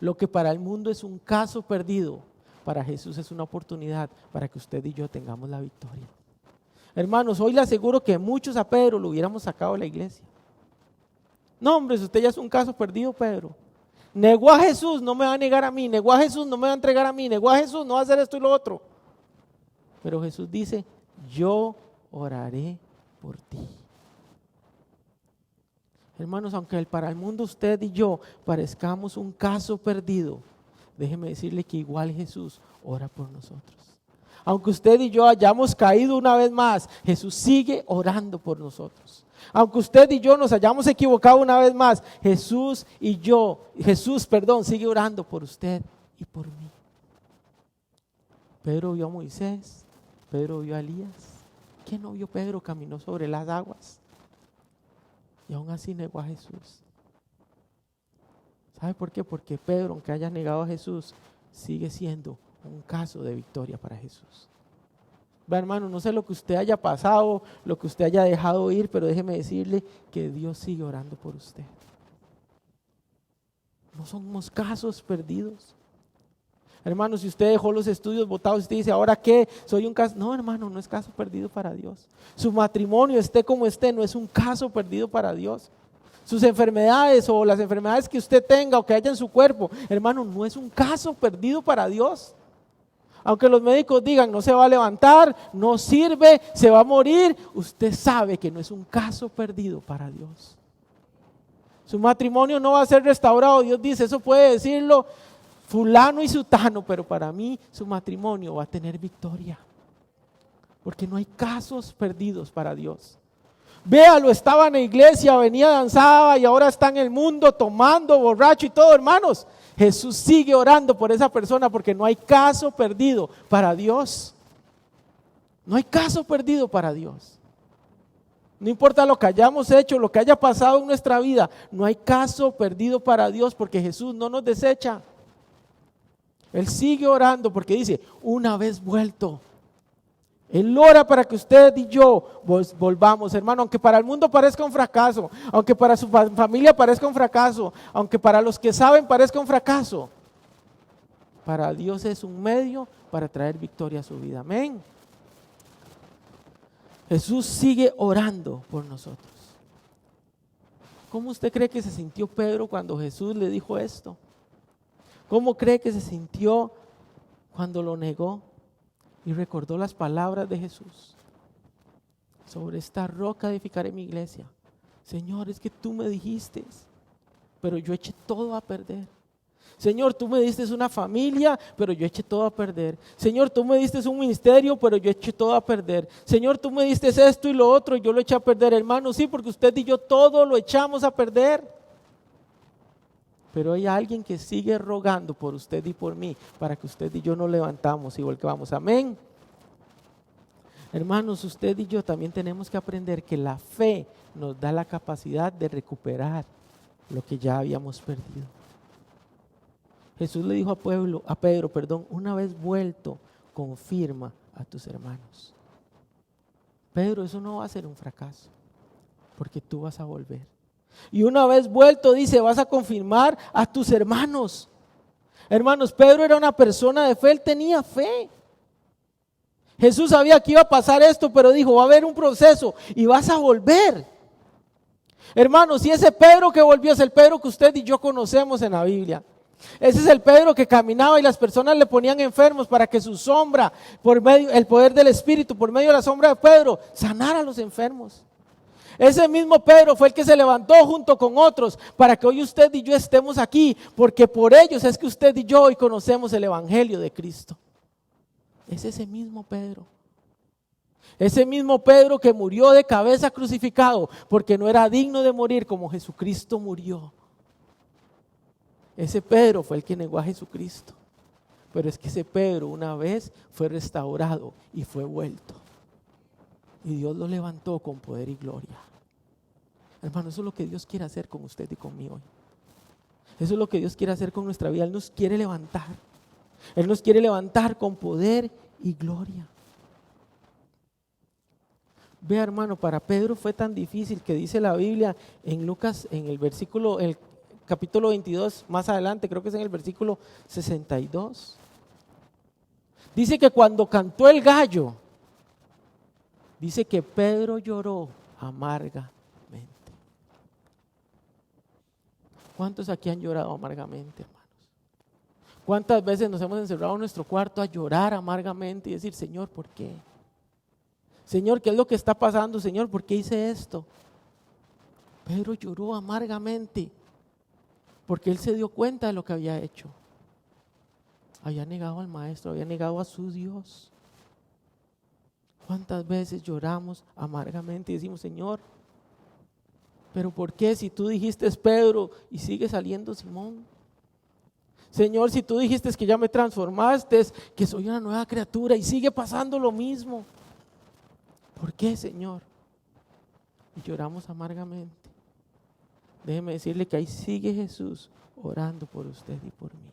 Speaker 8: Lo que para el mundo es un caso perdido, para Jesús es una oportunidad para que usted y yo tengamos la victoria. Hermanos, hoy le aseguro que muchos a Pedro lo hubiéramos sacado de la iglesia. No, hombre, si usted ya es un caso perdido, Pedro. Negó a Jesús, no me va a negar a mí. Negó a Jesús, no me va a entregar a mí. Negó a Jesús, no va a hacer esto y lo otro. Pero Jesús dice, yo oraré por ti. Hermanos, aunque para el mundo usted y yo parezcamos un caso perdido, déjeme decirle que igual Jesús ora por nosotros. Aunque usted y yo hayamos caído una vez más, Jesús sigue orando por nosotros. Aunque usted y yo nos hayamos equivocado una vez más, Jesús sigue orando por usted y por mí. Pedro vio a Moisés, Pedro vio a Elías. ¿Quién no vio Pedro? Caminó sobre las aguas y aún así negó a Jesús. ¿Sabe por qué? Porque Pedro, aunque haya negado a Jesús, sigue siendo un caso de victoria para Jesús. Va, hermano, no sé lo que usted haya pasado, lo que usted haya dejado ir, pero déjeme decirle que Dios sigue orando por usted. No somos casos perdidos. Hermano, si usted dejó los estudios botados y usted dice, ¿ahora qué? Soy un caso. No, hermano, no es caso perdido para Dios. Su matrimonio, esté como esté, no es un caso perdido para Dios. Sus enfermedades o las enfermedades que usted tenga o que haya en su cuerpo, hermano, no es un caso perdido para Dios. Aunque los médicos digan, no se va a levantar, no sirve, se va a morir, usted sabe que no es un caso perdido para Dios. Su matrimonio no va a ser restaurado. Dios dice, eso puede decirlo fulano y sutano, pero para mí su matrimonio va a tener victoria. Porque no hay casos perdidos para Dios. Véalo, estaba en la iglesia, venía, danzaba y ahora está en el mundo tomando, borracho y todo, hermanos. Jesús sigue orando por esa persona porque no hay caso perdido para Dios. No hay caso perdido para Dios. No importa lo que hayamos hecho, lo que haya pasado en nuestra vida, no hay caso perdido para Dios porque Jesús no nos desecha. Él sigue orando porque dice, una vez vuelto. Él ora para que usted y yo volvamos, hermano, aunque para el mundo parezca un fracaso, aunque para su familia parezca un fracaso, aunque para los que saben parezca un fracaso, para Dios es un medio para traer victoria a su vida. Amén. Jesús sigue orando por nosotros. ¿Cómo usted cree que se sintió Pedro cuando Jesús le dijo esto? ¿Cómo cree que se sintió cuando lo negó? Y recordó las palabras de Jesús. Sobre esta roca edificaré mi iglesia. Señor, es que tú me dijiste, pero yo eché todo a perder. Señor, tú me diste una familia, pero yo eché todo a perder. Señor, tú me diste un ministerio, pero yo eché todo a perder. Señor, tú me diste esto y lo otro, y yo lo eché a perder. Hermano, sí, porque usted y yo todo lo echamos a perder. Pero hay alguien que sigue rogando por usted y por mí para que usted y yo nos levantamos y volvamos. Amén. Hermanos, usted y yo también tenemos que aprender que la fe nos da la capacidad de recuperar lo que ya habíamos perdido. Jesús le dijo a Pedro, una vez vuelto, confirma a tus hermanos. Pedro, eso no va a ser un fracaso, porque tú vas a volver. Y una vez vuelto, dice, vas a confirmar a tus hermanos. Hermanos, Pedro era una persona de fe, él tenía fe. Jesús sabía que iba a pasar esto, pero dijo, va a haber un proceso y vas a volver. Hermanos, si ese Pedro que volvió es el Pedro que usted y yo conocemos en la Biblia. Ese es el Pedro que caminaba y las personas le ponían enfermos para que su sombra, por medio, el poder del Espíritu, por medio de la sombra de Pedro, sanara a los enfermos. Ese mismo Pedro fue el que se levantó junto con otros para que hoy usted y yo estemos aquí, porque por ellos es que usted y yo hoy conocemos el Evangelio de Cristo. Es ese mismo Pedro. Ese mismo Pedro que murió de cabeza crucificado porque no era digno de morir como Jesucristo murió. Ese Pedro fue el que negó a Jesucristo. Pero es que ese Pedro una vez fue restaurado y fue vuelto. Y Dios lo levantó con poder y gloria. Hermano, eso es lo que Dios quiere hacer con usted y conmigo hoy. Eso es lo que Dios quiere hacer con nuestra vida. Él nos quiere levantar. Él nos quiere levantar con poder y gloria. Vea, hermano, para Pedro fue tan difícil que dice la Biblia en Lucas, en el versículo, el capítulo 22, más adelante, creo que es en el versículo 62. Dice que cuando cantó el gallo, dice que Pedro lloró amargamente. ¿Cuántos aquí han llorado amargamente, hermanos? ¿Cuántas veces nos hemos encerrado en nuestro cuarto a llorar amargamente y decir, Señor, ¿por qué? Señor, ¿qué es lo que está pasando? Señor, ¿por qué hice esto? Pedro lloró amargamente porque él se dio cuenta de lo que había hecho. Había negado al Maestro, había negado a su Dios. ¿Cuántas veces lloramos amargamente y decimos, Señor, pero ¿por qué si tú dijiste es Pedro y sigue saliendo Simón? Señor, si tú dijiste que ya me transformaste, que soy una nueva criatura y sigue pasando lo mismo. ¿Por qué, Señor? Y lloramos amargamente. Déjeme decirle que ahí sigue Jesús orando por usted y por mí.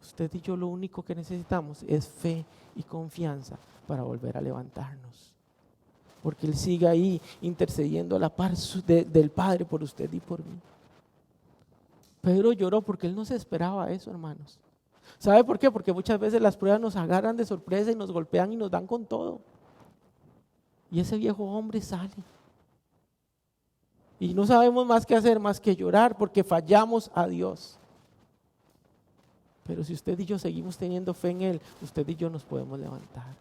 Speaker 8: Usted y yo lo único que necesitamos es fe y confianza para volver a levantarnos. Porque Él sigue ahí intercediendo a la par del Padre por usted y por mí. Pedro lloró porque él no se esperaba eso, hermanos. ¿Sabe por qué? Porque muchas veces las pruebas nos agarran de sorpresa y nos golpean y nos dan con todo. Y ese viejo hombre sale. Y no sabemos más qué hacer, más que llorar porque fallamos a Dios. Pero si usted y yo seguimos teniendo fe en Él, usted y yo nos podemos levantar.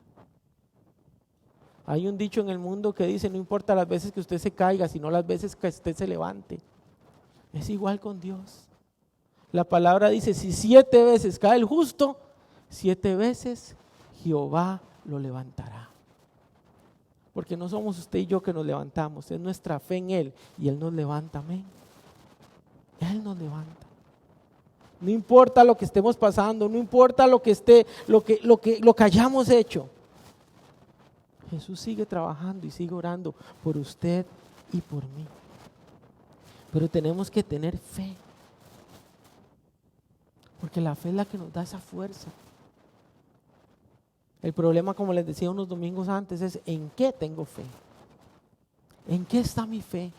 Speaker 8: Hay un dicho en el mundo que dice, no importa las veces que usted se caiga, sino las veces que usted se levante. Es igual con Dios. La palabra dice, si 7 veces cae el justo, 7 veces Jehová lo levantará. Porque no somos usted y yo que nos levantamos, es nuestra fe en Él y Él nos levanta, amén. Él nos levanta. No importa lo que estemos pasando, no importa lo que hayamos hecho. Jesús sigue trabajando y sigue orando por usted y por mí. Pero tenemos que tener fe. Porque la fe es la que nos da esa fuerza. El problema, como les decía unos domingos antes, es ¿en qué tengo fe? ¿En qué está mi fe?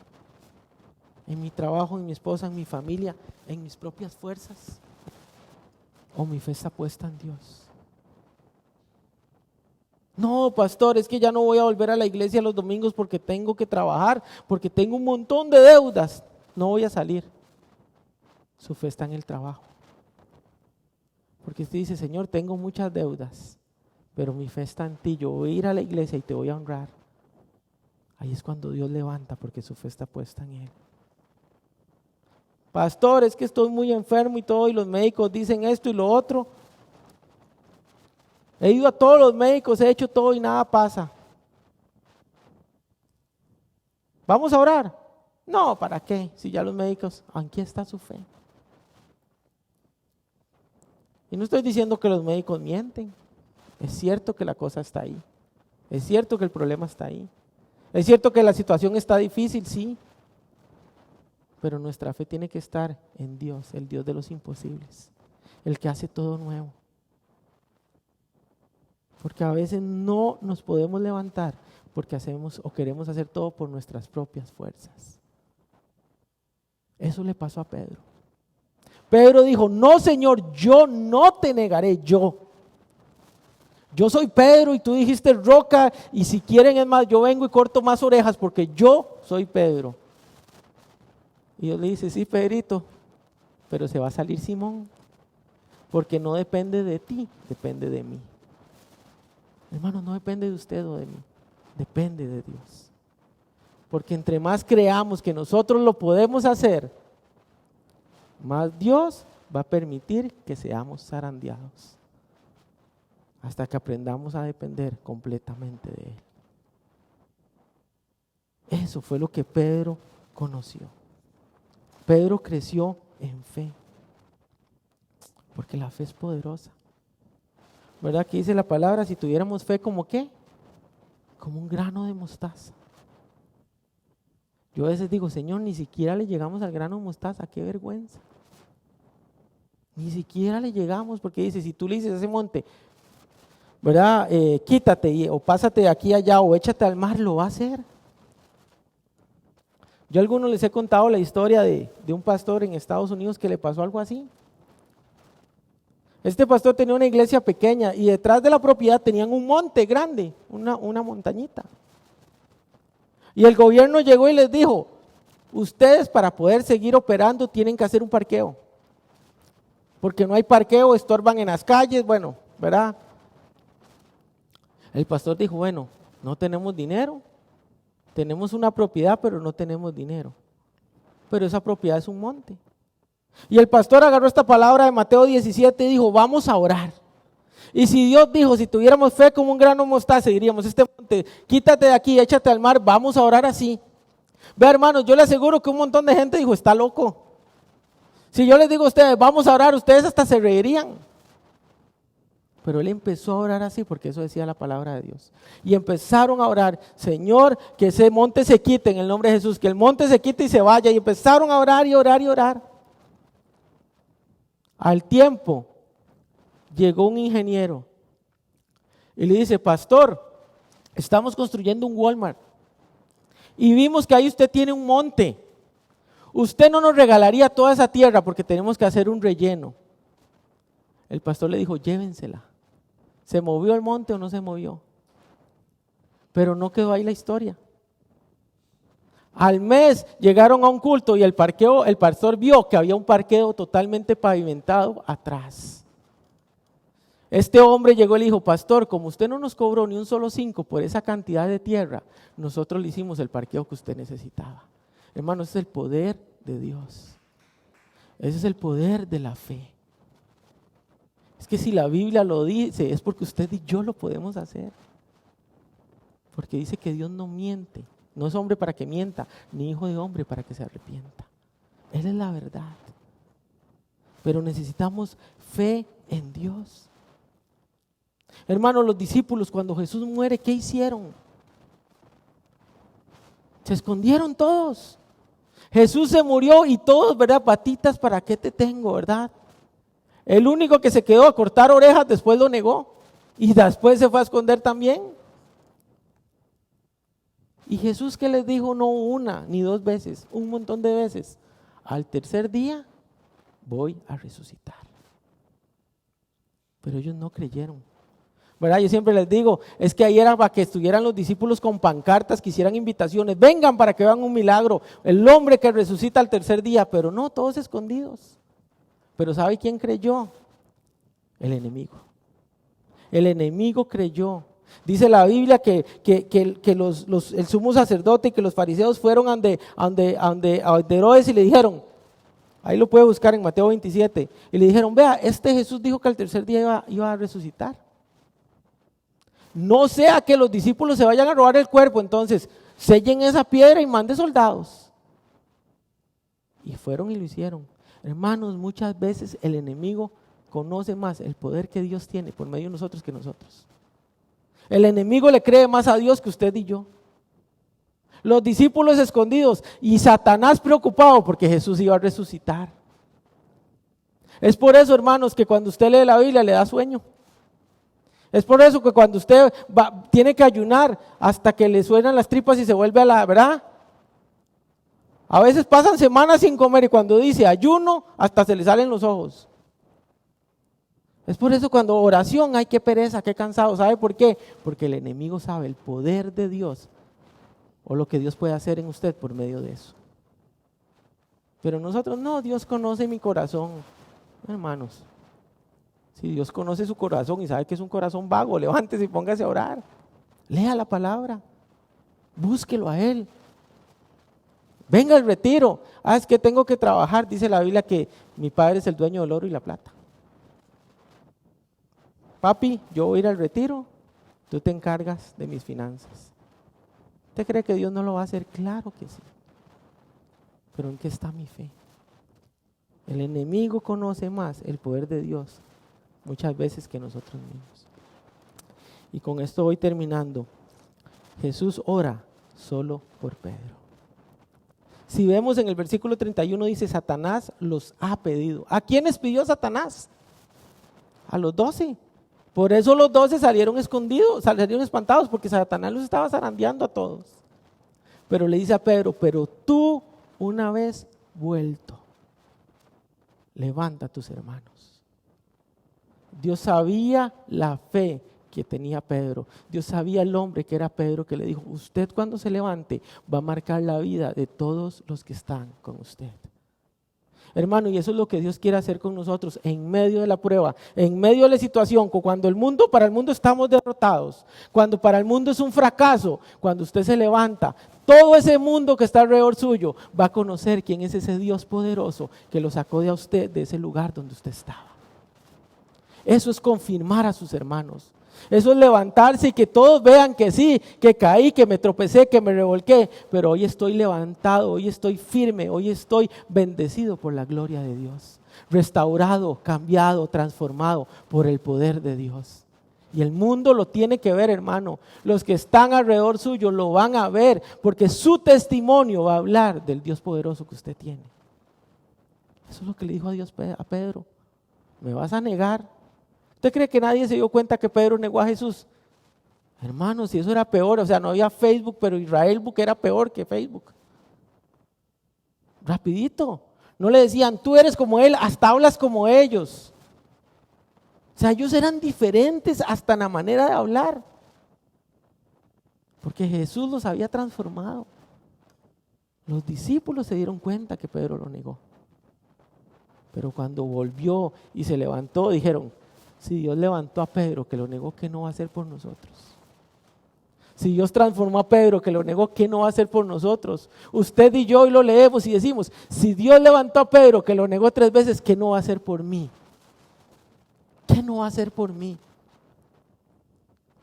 Speaker 8: ¿En mi trabajo, en mi esposa, en mi familia, en mis propias fuerzas? ¿O mi fe está puesta en Dios? No, pastor, es que ya no voy a volver a la iglesia los domingos porque tengo que trabajar, porque tengo un montón de deudas. No voy a salir. Su fe está en el trabajo. Porque usted dice, Señor, tengo muchas deudas, pero mi fe está en ti. Yo voy a ir a la iglesia y te voy a honrar. Ahí es cuando Dios levanta porque su fe está puesta en Él. Pastor, es que estoy muy enfermo y todo, y los médicos dicen esto y lo otro. He ido a todos los médicos, he hecho todo y nada pasa. ¿Vamos a orar? No, ¿para qué? Si ya los médicos, aquí está su fe. Y no estoy diciendo que los médicos mienten. Es cierto que la cosa está ahí. Es cierto que el problema está ahí. Es cierto que la situación está difícil, sí. Pero nuestra fe tiene que estar en Dios, el Dios de los imposibles, el que hace todo nuevo. Porque a veces no nos podemos levantar porque hacemos o queremos hacer todo por nuestras propias fuerzas. Eso le pasó a Pedro. Pedro dijo, no, Señor, yo no te negaré, yo. Yo soy Pedro y tú dijiste roca, y si quieren es más, yo vengo y corto más orejas porque yo soy Pedro. Y Dios le dice, sí, Pedrito, pero se va a salir Simón, porque no depende de ti, depende de mí. Hermano, no depende de usted o de mí, depende de Dios. Porque entre más creamos que nosotros lo podemos hacer, más Dios va a permitir que seamos zarandeados, hasta que aprendamos a depender completamente de Él. Eso fue lo que Pedro conoció. Pedro creció en fe, porque la fe es poderosa. ¿Verdad que dice la palabra? Si tuviéramos fe, ¿como qué? Como un grano de mostaza. Yo a veces digo, Señor, ni siquiera le llegamos al grano de mostaza, qué vergüenza. Ni siquiera le llegamos, porque dice, si tú le dices a ese monte, ¿verdad? Quítate o pásate de aquí a allá o échate al mar, lo va a hacer. Yo a algunos les he contado la historia de un pastor en Estados Unidos que le pasó algo así. Este pastor tenía una iglesia pequeña y detrás de la propiedad tenían un monte grande, una montañita. Y el gobierno llegó y les dijo, ustedes para poder seguir operando tienen que hacer un parqueo. Porque no hay parqueo, estorban en las calles, bueno, ¿verdad? El pastor dijo, bueno, no tenemos dinero, tenemos una propiedad pero no tenemos dinero. Pero esa propiedad es un monte. Y el pastor agarró esta palabra de Mateo 17 y dijo, vamos a orar. Y si Dios dijo, si tuviéramos fe como un grano de mostaza, diríamos, este monte, quítate de aquí, échate al mar, vamos a orar así. Ve, hermanos, yo le aseguro que un montón de gente dijo, está loco. Si yo les digo a ustedes, vamos a orar, ustedes hasta se reirían. Pero él empezó a orar así porque eso decía la palabra de Dios. Y empezaron a orar, Señor, que ese monte se quite en el nombre de Jesús, que el monte se quite y se vaya. Y empezaron a orar y orar y orar. Al tiempo llegó un ingeniero y le dice, pastor, estamos construyendo un Walmart y vimos que ahí usted tiene un monte. Usted no nos regalaría toda esa tierra porque tenemos que hacer un relleno. El pastor le dijo, llévensela. ¿Se movió el monte o no se movió? Pero no quedó ahí la historia. Al mes llegaron a un culto y el pastor vio que había un parqueo totalmente pavimentado atrás. Este hombre llegó y le dijo, pastor, como usted no nos cobró ni un solo 5 por esa cantidad de tierra, nosotros le hicimos el parqueo que usted necesitaba. Hermano, ese es el poder de Dios. Ese es el poder de la fe. Es que si la Biblia lo dice, es porque usted y yo lo podemos hacer. Porque dice que Dios no miente. No es hombre para que mienta, ni hijo de hombre para que se arrepienta. Él es la verdad. Pero necesitamos fe en Dios. Hermanos, los discípulos cuando Jesús muere, ¿qué hicieron? Se escondieron todos. Jesús se murió y todos, ¿verdad? Patitas, ¿para qué te tengo, verdad? El único que se quedó a cortar orejas después lo negó y después se fue a esconder también. Y Jesús, ¿qué les dijo? No una ni dos veces, un montón de veces. Al tercer día voy a resucitar. Pero ellos no creyeron. ¿Verdad? Yo siempre les digo, es que ahí era para que estuvieran los discípulos con pancartas, que hicieran invitaciones, vengan para que vean un milagro, el hombre que resucita al tercer día, pero no, todos escondidos. Pero ¿sabe quién creyó? El enemigo. El enemigo creyó. Dice la Biblia que el sumo sacerdote y que los fariseos fueron a Herodes y le dijeron, ahí lo puede buscar en Mateo 27, y le dijeron, vea, este Jesús dijo que al tercer día iba a resucitar. No sea que los discípulos se vayan a robar el cuerpo, entonces sellen esa piedra y mande soldados. Y fueron y lo hicieron. Hermanos, muchas veces el enemigo conoce más el poder que Dios tiene por medio de nosotros que nosotros. El enemigo le cree más a Dios que usted y yo. Los discípulos escondidos y Satanás preocupado porque Jesús iba a resucitar. Es por eso, hermanos, que cuando usted lee la Biblia le da sueño. Es por eso que cuando usted tiene que ayunar hasta que le suenan las tripas y se vuelve a la verdad. A veces pasan semanas sin comer y cuando dice ayuno hasta se le salen los ojos. Es por eso cuando oración, ay, qué pereza, qué cansado. ¿Sabe por qué? Porque el enemigo sabe el poder de Dios o lo que Dios puede hacer en usted por medio de eso. Pero nosotros no, Dios conoce mi corazón. Hermanos, si Dios conoce su corazón y sabe que es un corazón vago, levántese y póngase a orar. Lea la palabra, búsquelo a Él. Venga al retiro. Es que tengo que trabajar. Dice la Biblia que mi padre es el dueño del oro y la plata. Papi, yo voy a ir al retiro, tú te encargas de mis finanzas. ¿Usted cree que Dios no lo va a hacer? Claro que sí. Pero ¿en qué está mi fe? El enemigo conoce más el poder de Dios muchas veces que nosotros mismos. Y con esto voy terminando. Jesús ora solo por Pedro. Si vemos en el versículo 31 dice, Satanás los ha pedido. ¿A quiénes pidió Satanás? A los 12. Por eso los 12 salieron escondidos, salieron espantados, porque Satanás los estaba zarandeando a todos. Pero le dice a Pedro, pero tú una vez vuelto, levanta a tus hermanos. Dios sabía la fe que tenía Pedro. Dios sabía el hombre que era Pedro, que le dijo, usted cuando se levante va a marcar la vida de todos los que están con usted. Hermano, y eso es lo que Dios quiere hacer con nosotros en medio de la prueba, en medio de la situación, cuando para el mundo estamos derrotados, cuando para el mundo es un fracaso, cuando usted se levanta, todo ese mundo que está alrededor suyo va a conocer quién es ese Dios poderoso que lo sacó de a usted de ese lugar donde usted estaba. Eso es confirmar a sus hermanos. Eso es levantarse y que todos vean que sí, que caí, que me tropecé, que me revolqué, pero hoy estoy levantado, hoy estoy firme, hoy estoy bendecido por la gloria de Dios, restaurado, cambiado, transformado por el poder de Dios. Y el mundo lo tiene que ver, hermano. Los que están alrededor suyo lo van a ver, porque su testimonio va a hablar del Dios poderoso que usted tiene. Eso es lo que le dijo a Dios a Pedro. ¿Me vas a negar? ¿Usted cree que nadie se dio cuenta que Pedro negó a Jesús? Hermanos, si eso era peor, o sea, no había Facebook, pero Israelbook era peor que Facebook. Rapidito. No le decían, tú eres como él, hasta hablas como ellos. O sea, ellos eran diferentes hasta en la manera de hablar. Porque Jesús los había transformado. Los discípulos se dieron cuenta que Pedro lo negó. Pero cuando volvió y se levantó, dijeron, si Dios levantó a Pedro que lo negó, ¿qué no va a hacer por nosotros? Si Dios transformó a Pedro que lo negó, ¿qué no va a hacer por nosotros? Usted y yo hoy lo leemos y decimos, si Dios levantó a Pedro que lo negó 3 veces, ¿qué no va a hacer por mí? ¿Qué no va a hacer por mí?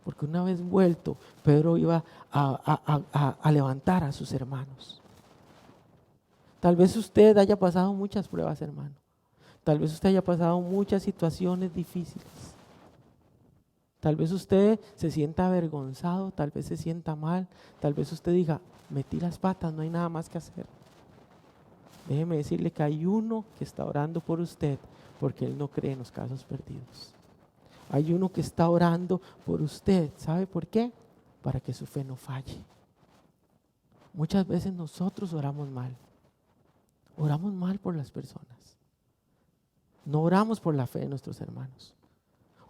Speaker 8: Porque una vez vuelto, Pedro iba a levantar a sus hermanos. Tal vez usted haya pasado muchas pruebas, hermano. Tal vez usted haya pasado muchas situaciones difíciles. Tal vez usted se sienta avergonzado, tal vez se sienta mal, tal vez usted diga, metí las patas, no hay nada más que hacer. Déjeme decirle que hay uno que está orando por usted porque él no cree en los casos perdidos. Hay uno que está orando por usted, ¿sabe por qué? Para que su fe no falle. Muchas veces nosotros oramos mal por las personas. No oramos por la fe de nuestros hermanos.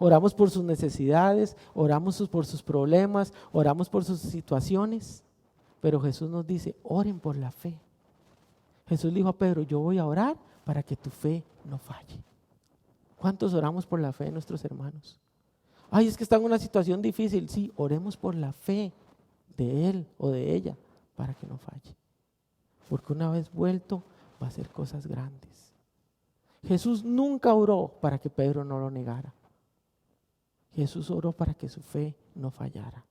Speaker 8: Oramos por sus necesidades, oramos por sus problemas, oramos por sus situaciones. Pero Jesús nos dice, oren por la fe. Jesús dijo a Pedro, yo voy a orar para que tu fe no falle. ¿Cuántos oramos por la fe de nuestros hermanos? Ay, es que está en una situación difícil. Sí, oremos por la fe de él o de ella para que no falle. Porque una vez vuelto va a hacer cosas grandes. Jesús nunca oró para que Pedro no lo negara. Jesús oró para que su fe no fallara.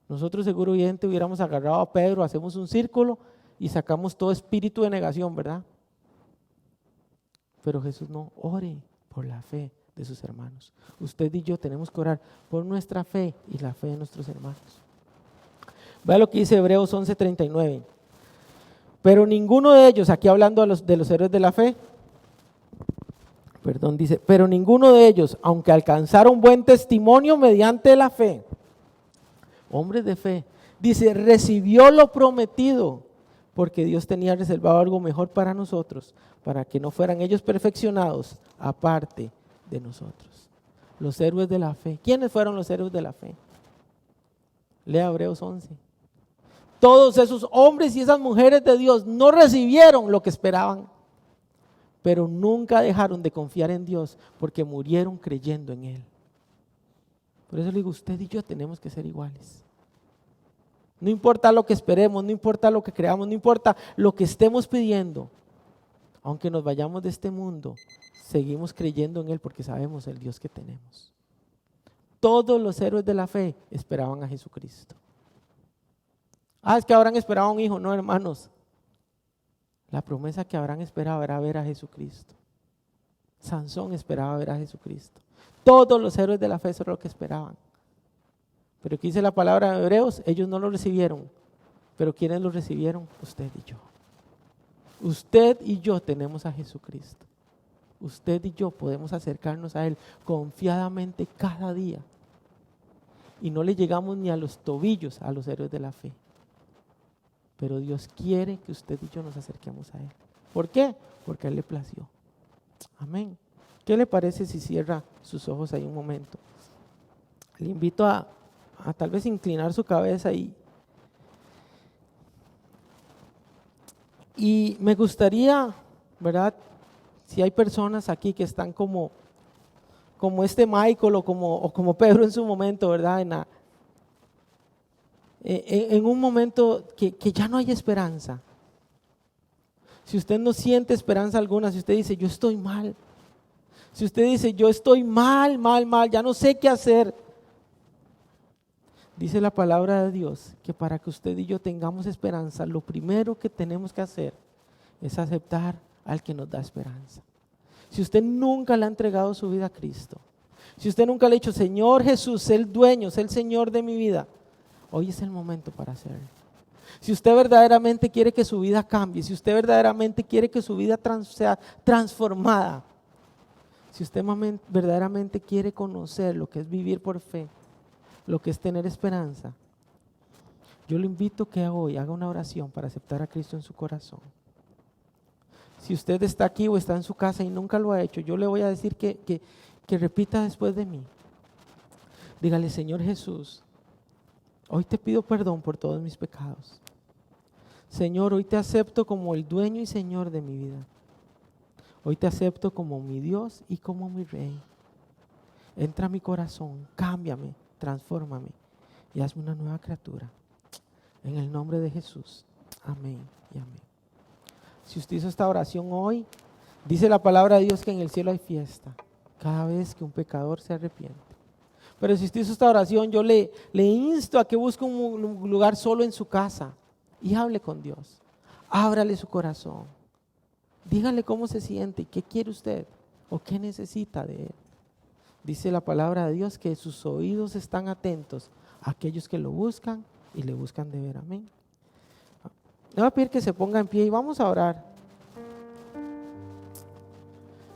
Speaker 8: Nosotros seguro hubiéramos agarrado a Pedro, hacemos un círculo y sacamos todo espíritu de negación, ¿verdad? Pero Jesús no, ore por la fe de sus hermanos. Usted y yo tenemos que orar por nuestra fe y la fe de nuestros hermanos. Vea lo que dice Hebreos 11:39. Pero ninguno de ellos, aquí hablando de los héroes de la fe, dice, pero ninguno de ellos, aunque alcanzaron buen testimonio mediante la fe, hombres de fe, dice, recibió lo prometido, porque Dios tenía reservado algo mejor para nosotros, para que no fueran ellos perfeccionados aparte de nosotros. Los héroes de la fe. ¿Quiénes fueron los héroes de la fe? Lea Hebreos 11. Todos esos hombres y esas mujeres de Dios no recibieron lo que esperaban, pero nunca dejaron de confiar en Dios porque murieron creyendo en Él. Por eso le digo, usted y yo tenemos que ser iguales. No importa lo que esperemos, no importa lo que creamos, no importa lo que estemos pidiendo. Aunque nos vayamos de este mundo, seguimos creyendo en Él porque sabemos el Dios que tenemos. Todos los héroes de la fe esperaban a Jesucristo. Es que Abraham esperaba un hijo. No, hermanos. La promesa que Abraham esperaba era ver a Jesucristo. Sansón esperaba ver a Jesucristo. Todos los héroes de la fe eso era lo que esperaban. Pero aquí dice la palabra de Hebreos, ellos no lo recibieron. Pero ¿quiénes lo recibieron? Usted y yo. Usted y yo tenemos a Jesucristo. Usted y yo podemos acercarnos a Él confiadamente cada día. Y no le llegamos ni a los tobillos a los héroes de la fe. Pero Dios quiere que usted y yo nos acerquemos a Él. ¿Por qué? Porque a Él le plació. Amén. ¿Qué le parece si cierra sus ojos ahí un momento? Le invito a tal vez inclinar su cabeza y me gustaría, ¿verdad? Si hay personas aquí que están como este Michael o como Pedro en su momento, ¿verdad? En un momento que ya no hay esperanza. Si usted no siente esperanza alguna, si usted dice, yo estoy mal. Si usted dice, yo estoy mal, ya no sé qué hacer. Dice la palabra de Dios que para que usted y yo tengamos esperanza, lo primero que tenemos que hacer es aceptar al que nos da esperanza. Si usted nunca le ha entregado su vida a Cristo, si usted nunca le ha dicho, Señor Jesús, sé el dueño, sé el Señor de mi vida, hoy es el momento para hacerlo. Si usted verdaderamente quiere que su vida cambie, si usted verdaderamente quiere que su vida sea transformada, si usted verdaderamente quiere conocer lo que es vivir por fe, lo que es tener esperanza, yo le invito a que hoy haga una oración para aceptar a Cristo en su corazón. Si usted está aquí o está en su casa y nunca lo ha hecho, yo le voy a decir que repita después de mí. Dígale, Señor Jesús, hoy te pido perdón por todos mis pecados. Señor, hoy te acepto como el dueño y Señor de mi vida. Hoy te acepto como mi Dios y como mi Rey. Entra a mi corazón, cámbiame, transfórmame y hazme una nueva criatura. En el nombre de Jesús. Amén y amén. Si usted hizo esta oración hoy, dice la palabra de Dios que en el cielo hay fiesta cada vez que un pecador se arrepiente. Pero si usted hizo esta oración, yo le insto a que busque un lugar solo en su casa y hable con Dios. Ábrale su corazón. Dígale cómo se siente y qué quiere usted o qué necesita de Él. Dice la palabra de Dios que sus oídos están atentos a aquellos que lo buscan y le buscan de ver. Amén. Le voy a pedir que se ponga en pie y vamos a orar.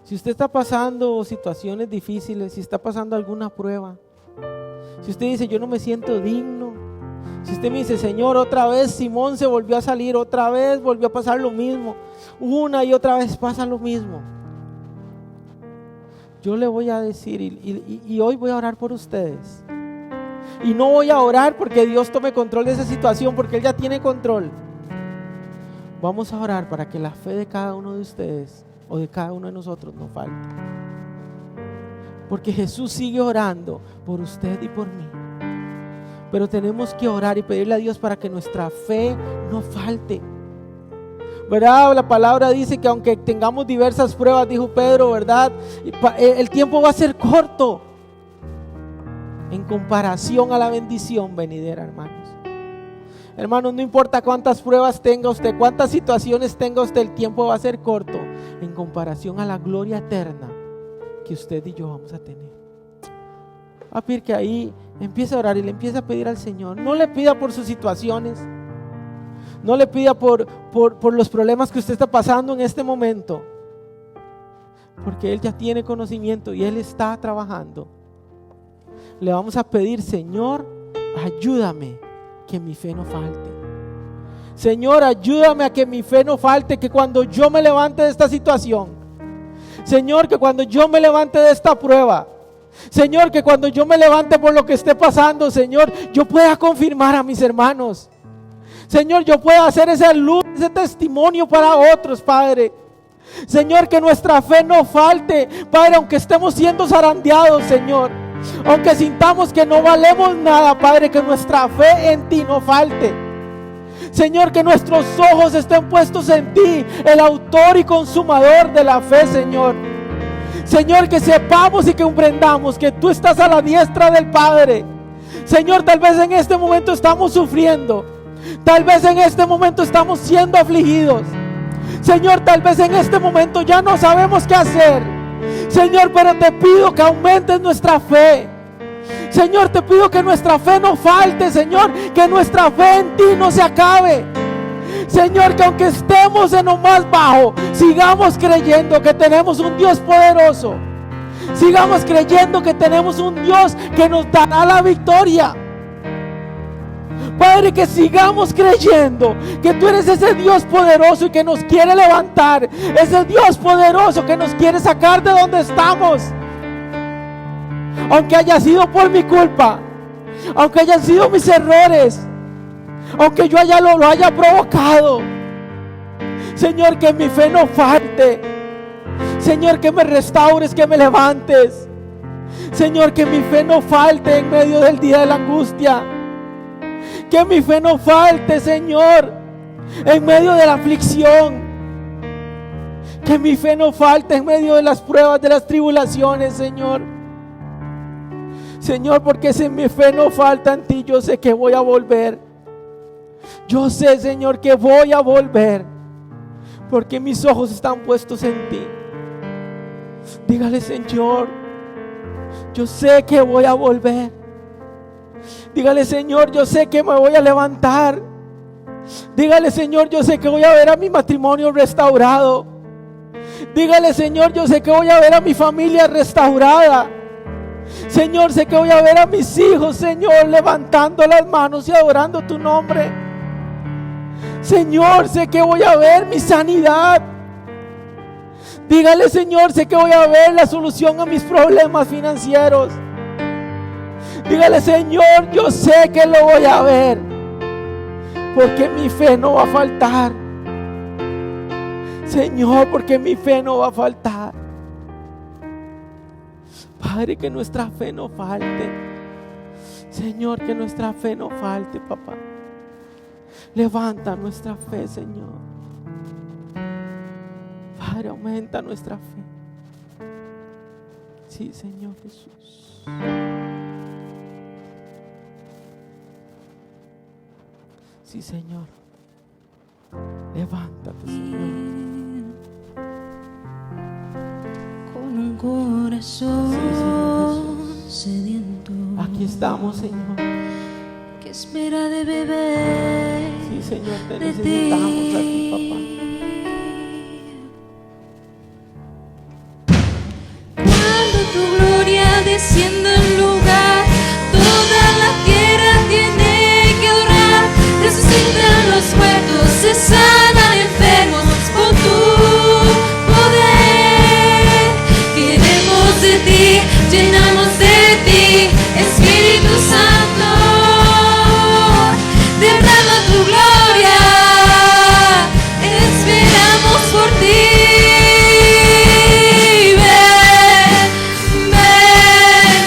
Speaker 8: Si usted está pasando situaciones difíciles, si está pasando alguna prueba, si usted dice yo no me siento digno, si usted me dice Señor otra vez Simón se volvió a salir, otra vez volvió a pasar lo mismo, una y otra vez pasa lo mismo, yo le voy a decir y hoy voy a orar por ustedes. Y no voy a orar porque Dios tome control de esa situación, porque Él ya tiene control. Vamos a orar para que la fe de cada uno de ustedes o de cada uno de nosotros no falte. Porque Jesús sigue orando por usted y por mí. Pero tenemos que orar y pedirle a Dios para que nuestra fe no falte. ¿Verdad? La palabra dice que aunque tengamos diversas pruebas, dijo Pedro, ¿verdad? El tiempo va a ser corto en comparación a la bendición venidera, hermanos. Hermanos, no importa cuántas pruebas tenga usted, cuántas situaciones tenga usted, el tiempo va a ser corto en comparación a la gloria eterna que usted y yo vamos a tener. Va a pedir que ahí empiece a orar y le empiece a pedir al Señor. No le pida por sus situaciones, no le pida por los problemas que usted está pasando en este momento, porque Él ya tiene conocimiento y Él está trabajando. Le vamos a pedir, Señor, ayúdame que mi fe no falte. Señor, ayúdame a que mi fe no falte, que cuando yo me levante de esta situación, Señor, que cuando yo me levante de esta prueba, Señor, que cuando yo me levante por lo que esté pasando, Señor, yo pueda confirmar a mis hermanos. Señor, yo pueda hacer esa luz, ese testimonio para otros, Padre. Señor, que nuestra fe no falte, Padre, aunque estemos siendo zarandeados, Señor. Aunque sintamos que no valemos nada, Padre, que nuestra fe en ti no falte. Señor, que nuestros ojos estén puestos en ti, el autor y consumador de la fe, Señor. Señor, que sepamos y que comprendamos que tú estás a la diestra del Padre. Señor, tal vez en este momento estamos sufriendo. Tal vez en este momento estamos siendo afligidos. Señor, tal vez en este momento ya no sabemos qué hacer. Señor, pero te pido que aumentes nuestra fe. Señor, te pido que nuestra fe no falte, Señor, que nuestra fe en ti no se acabe. Señor, que aunque estemos en lo más bajo, sigamos creyendo que tenemos un Dios poderoso. Sigamos creyendo que tenemos un Dios que nos dará la victoria. Padre, que sigamos creyendo que tú eres ese Dios poderoso y que nos quiere levantar. Ese Dios poderoso que nos quiere sacar de donde estamos. Aunque haya sido por mi culpa, aunque hayan sido mis errores, aunque yo lo haya provocado. Señor, que mi fe no falte. Señor, que me restaures, que me levantes. Señor, que mi fe no falte en medio del día de la angustia. Que mi fe no falte, Señor, en medio de la aflicción. Que mi fe no falte en medio de las pruebas, de las tribulaciones, Señor. Señor, porque si mi fe no falta en ti, yo sé que voy a volver. Yo sé, Señor, que voy a volver, porque mis ojos están puestos en ti. Dígale, Señor, yo sé que voy a volver. Dígale, Señor, yo sé que me voy a levantar. Dígale, Señor, yo sé que voy a ver a mi matrimonio restaurado. Dígale, Señor, yo sé que voy a ver a mi familia restaurada. Señor, sé que voy a ver a mis hijos, Señor, levantando las manos y adorando tu nombre. Señor, sé que voy a ver mi sanidad. Dígale, Señor, sé que voy a ver la solución a mis problemas financieros. Dígale, Señor, yo sé que lo voy a ver, porque mi fe no va a faltar. Señor, porque mi fe no va a faltar. Padre, que nuestra fe no falte. Señor, que nuestra fe no falte, papá. Levanta nuestra fe, Señor. Padre, aumenta nuestra fe. Sí, Señor Jesús. Sí, Señor. Levántate, Señor.
Speaker 6: Con un corazón sediento,
Speaker 8: aquí estamos, Señor,
Speaker 6: que espera de beber.
Speaker 8: Sí, Señor, te necesitamos a ti, papá.
Speaker 6: Cuando tu gloria descienda al lugar, toda la tierra tiene que adorar. Resucitan los muertos, se sanan enfermos con tu poder. Queremos de ti, llenamos de ti, Espíritu Santo. Derrama tu gloria, esperamos por ti. Ven, ven,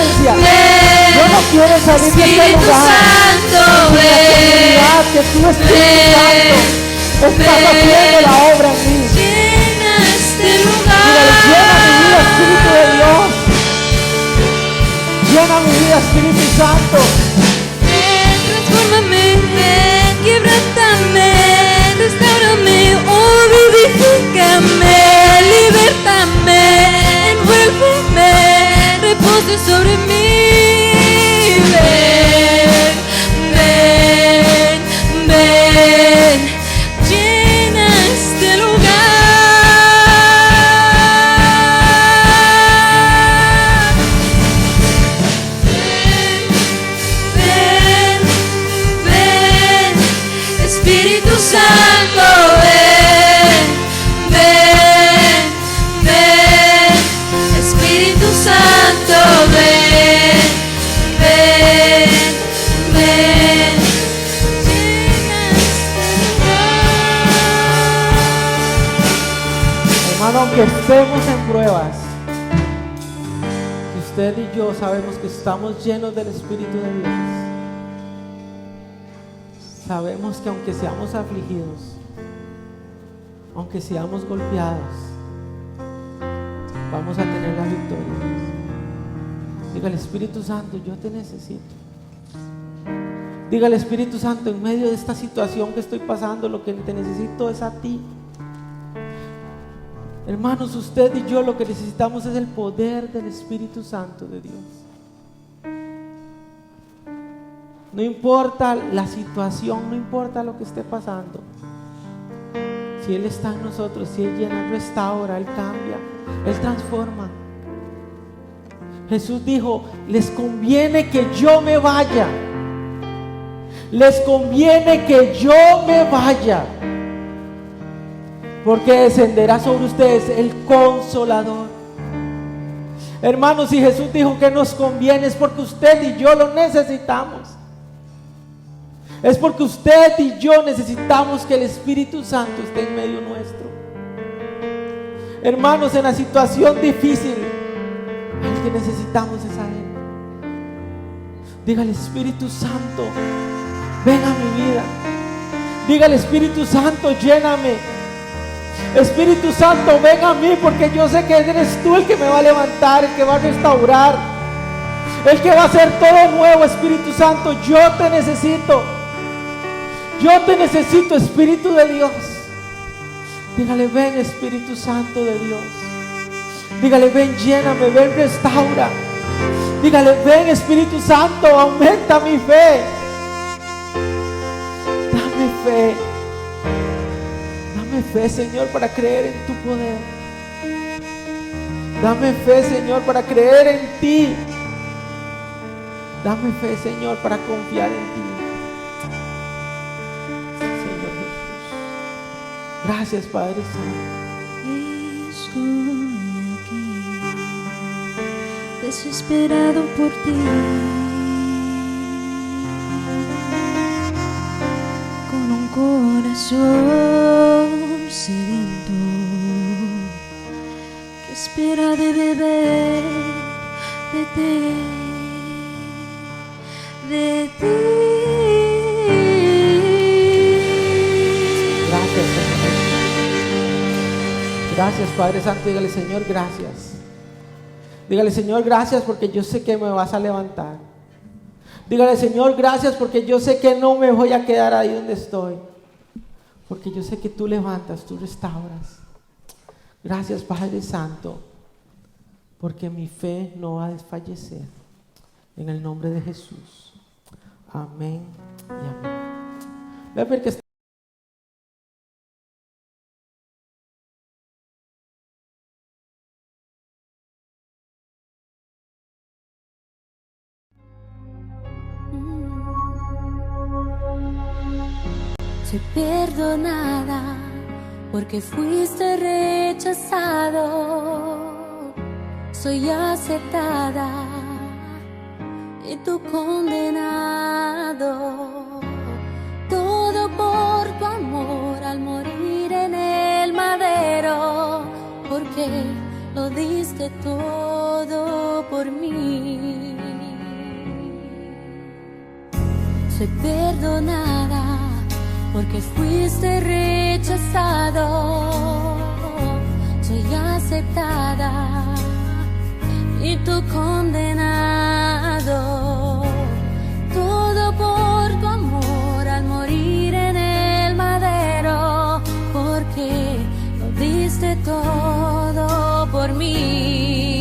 Speaker 8: presencia.
Speaker 6: ven,
Speaker 8: Yo no quiero salir de este
Speaker 6: Espíritu
Speaker 8: lugar.
Speaker 6: Santo,
Speaker 8: Sin la seguridad que tú, Espíritu Santo, estás haciendo la obra en mí.
Speaker 6: llena este
Speaker 8: Dígale, llena mi vida,
Speaker 6: lugar.
Speaker 8: Espíritu de Dios. Llena mi vida, Espíritu Santo.
Speaker 6: Ven, transfórmame, ven, quebrántame, restaurame, oh, vivifícame, libértame, envuélveme, repose sobre mí. Ven, ven, ven, llena este lugar. Ven, ven, Espíritu Santo, ven, ven, ven, Espíritu Santo, ven, ven, ven, llena este lugar.
Speaker 8: Hermano, aunque estemos en pruebas, usted y yo sabemos que estamos llenos del Espíritu de Dios. Sabemos que aunque seamos afligidos, aunque seamos golpeados, vamos a tener la victoria. Dígale, Espíritu Santo, yo te necesito. Dígale, Espíritu Santo, en medio de esta situación que estoy pasando, lo que te necesito es a ti. Hermanos, usted y yo lo que necesitamos es el poder del Espíritu Santo de Dios. No importa la situación, no importa lo que esté pasando. Si Él está en nosotros, si Él llena, Él restaura, Él cambia, Él transforma. Jesús dijo, les conviene que yo me vaya. Les conviene que yo me vaya. Porque descenderá sobre ustedes el Consolador. Hermanos, si Jesús dijo que nos conviene, es porque usted y yo lo necesitamos. Es porque usted y yo necesitamos que el Espíritu Santo esté en medio nuestro. Hermanos, en la situación difícil, el que necesitamos es a Él. Dígale, Espíritu Santo, ven a mi vida. Dígale, Espíritu Santo, lléname. Espíritu Santo, ven a mí, porque yo sé que eres tú el que me va a levantar, el que va a restaurar, el que va a hacer todo nuevo. Espíritu Santo, yo te necesito. Yo te necesito, Espíritu de Dios. Dígale, ven, Espíritu Santo de Dios. Dígale, ven, lléname, ven, restaura. Dígale, ven, Espíritu Santo, aumenta mi fe. Dame fe. Dame fe, Señor, para creer en tu poder. Dame fe, Señor, para creer en ti. Dame fe, Señor, para confiar en ti. Señor Jesús. Gracias, Padre Santo.
Speaker 6: Estoy aquí, desesperado por ti, con un corazón sediento que espera de beber de ti, de ti.
Speaker 8: Gracias, Señor Jesús. Gracias, Padre Santo. Dígale, Señor, gracias. Dígale, Señor, gracias porque yo sé que me vas a levantar. Dígale, Señor, gracias porque yo sé que no me voy a quedar ahí donde estoy. Porque yo sé que tú levantas, tú restauras. Gracias, Padre Santo, porque mi fe no va a desfallecer. En el nombre de Jesús. Amén y amén. Voy a ver que está.
Speaker 6: Soy perdonada porque fuiste rechazado. Soy aceptada y tú condenado. Todo por tu amor al morir en el madero, porque lo diste todo por mí. soy perdonada, porque fuiste rechazado, soy aceptada y tú condenado. Todo por tu amor al morir en el madero, porque lo diste todo por mí.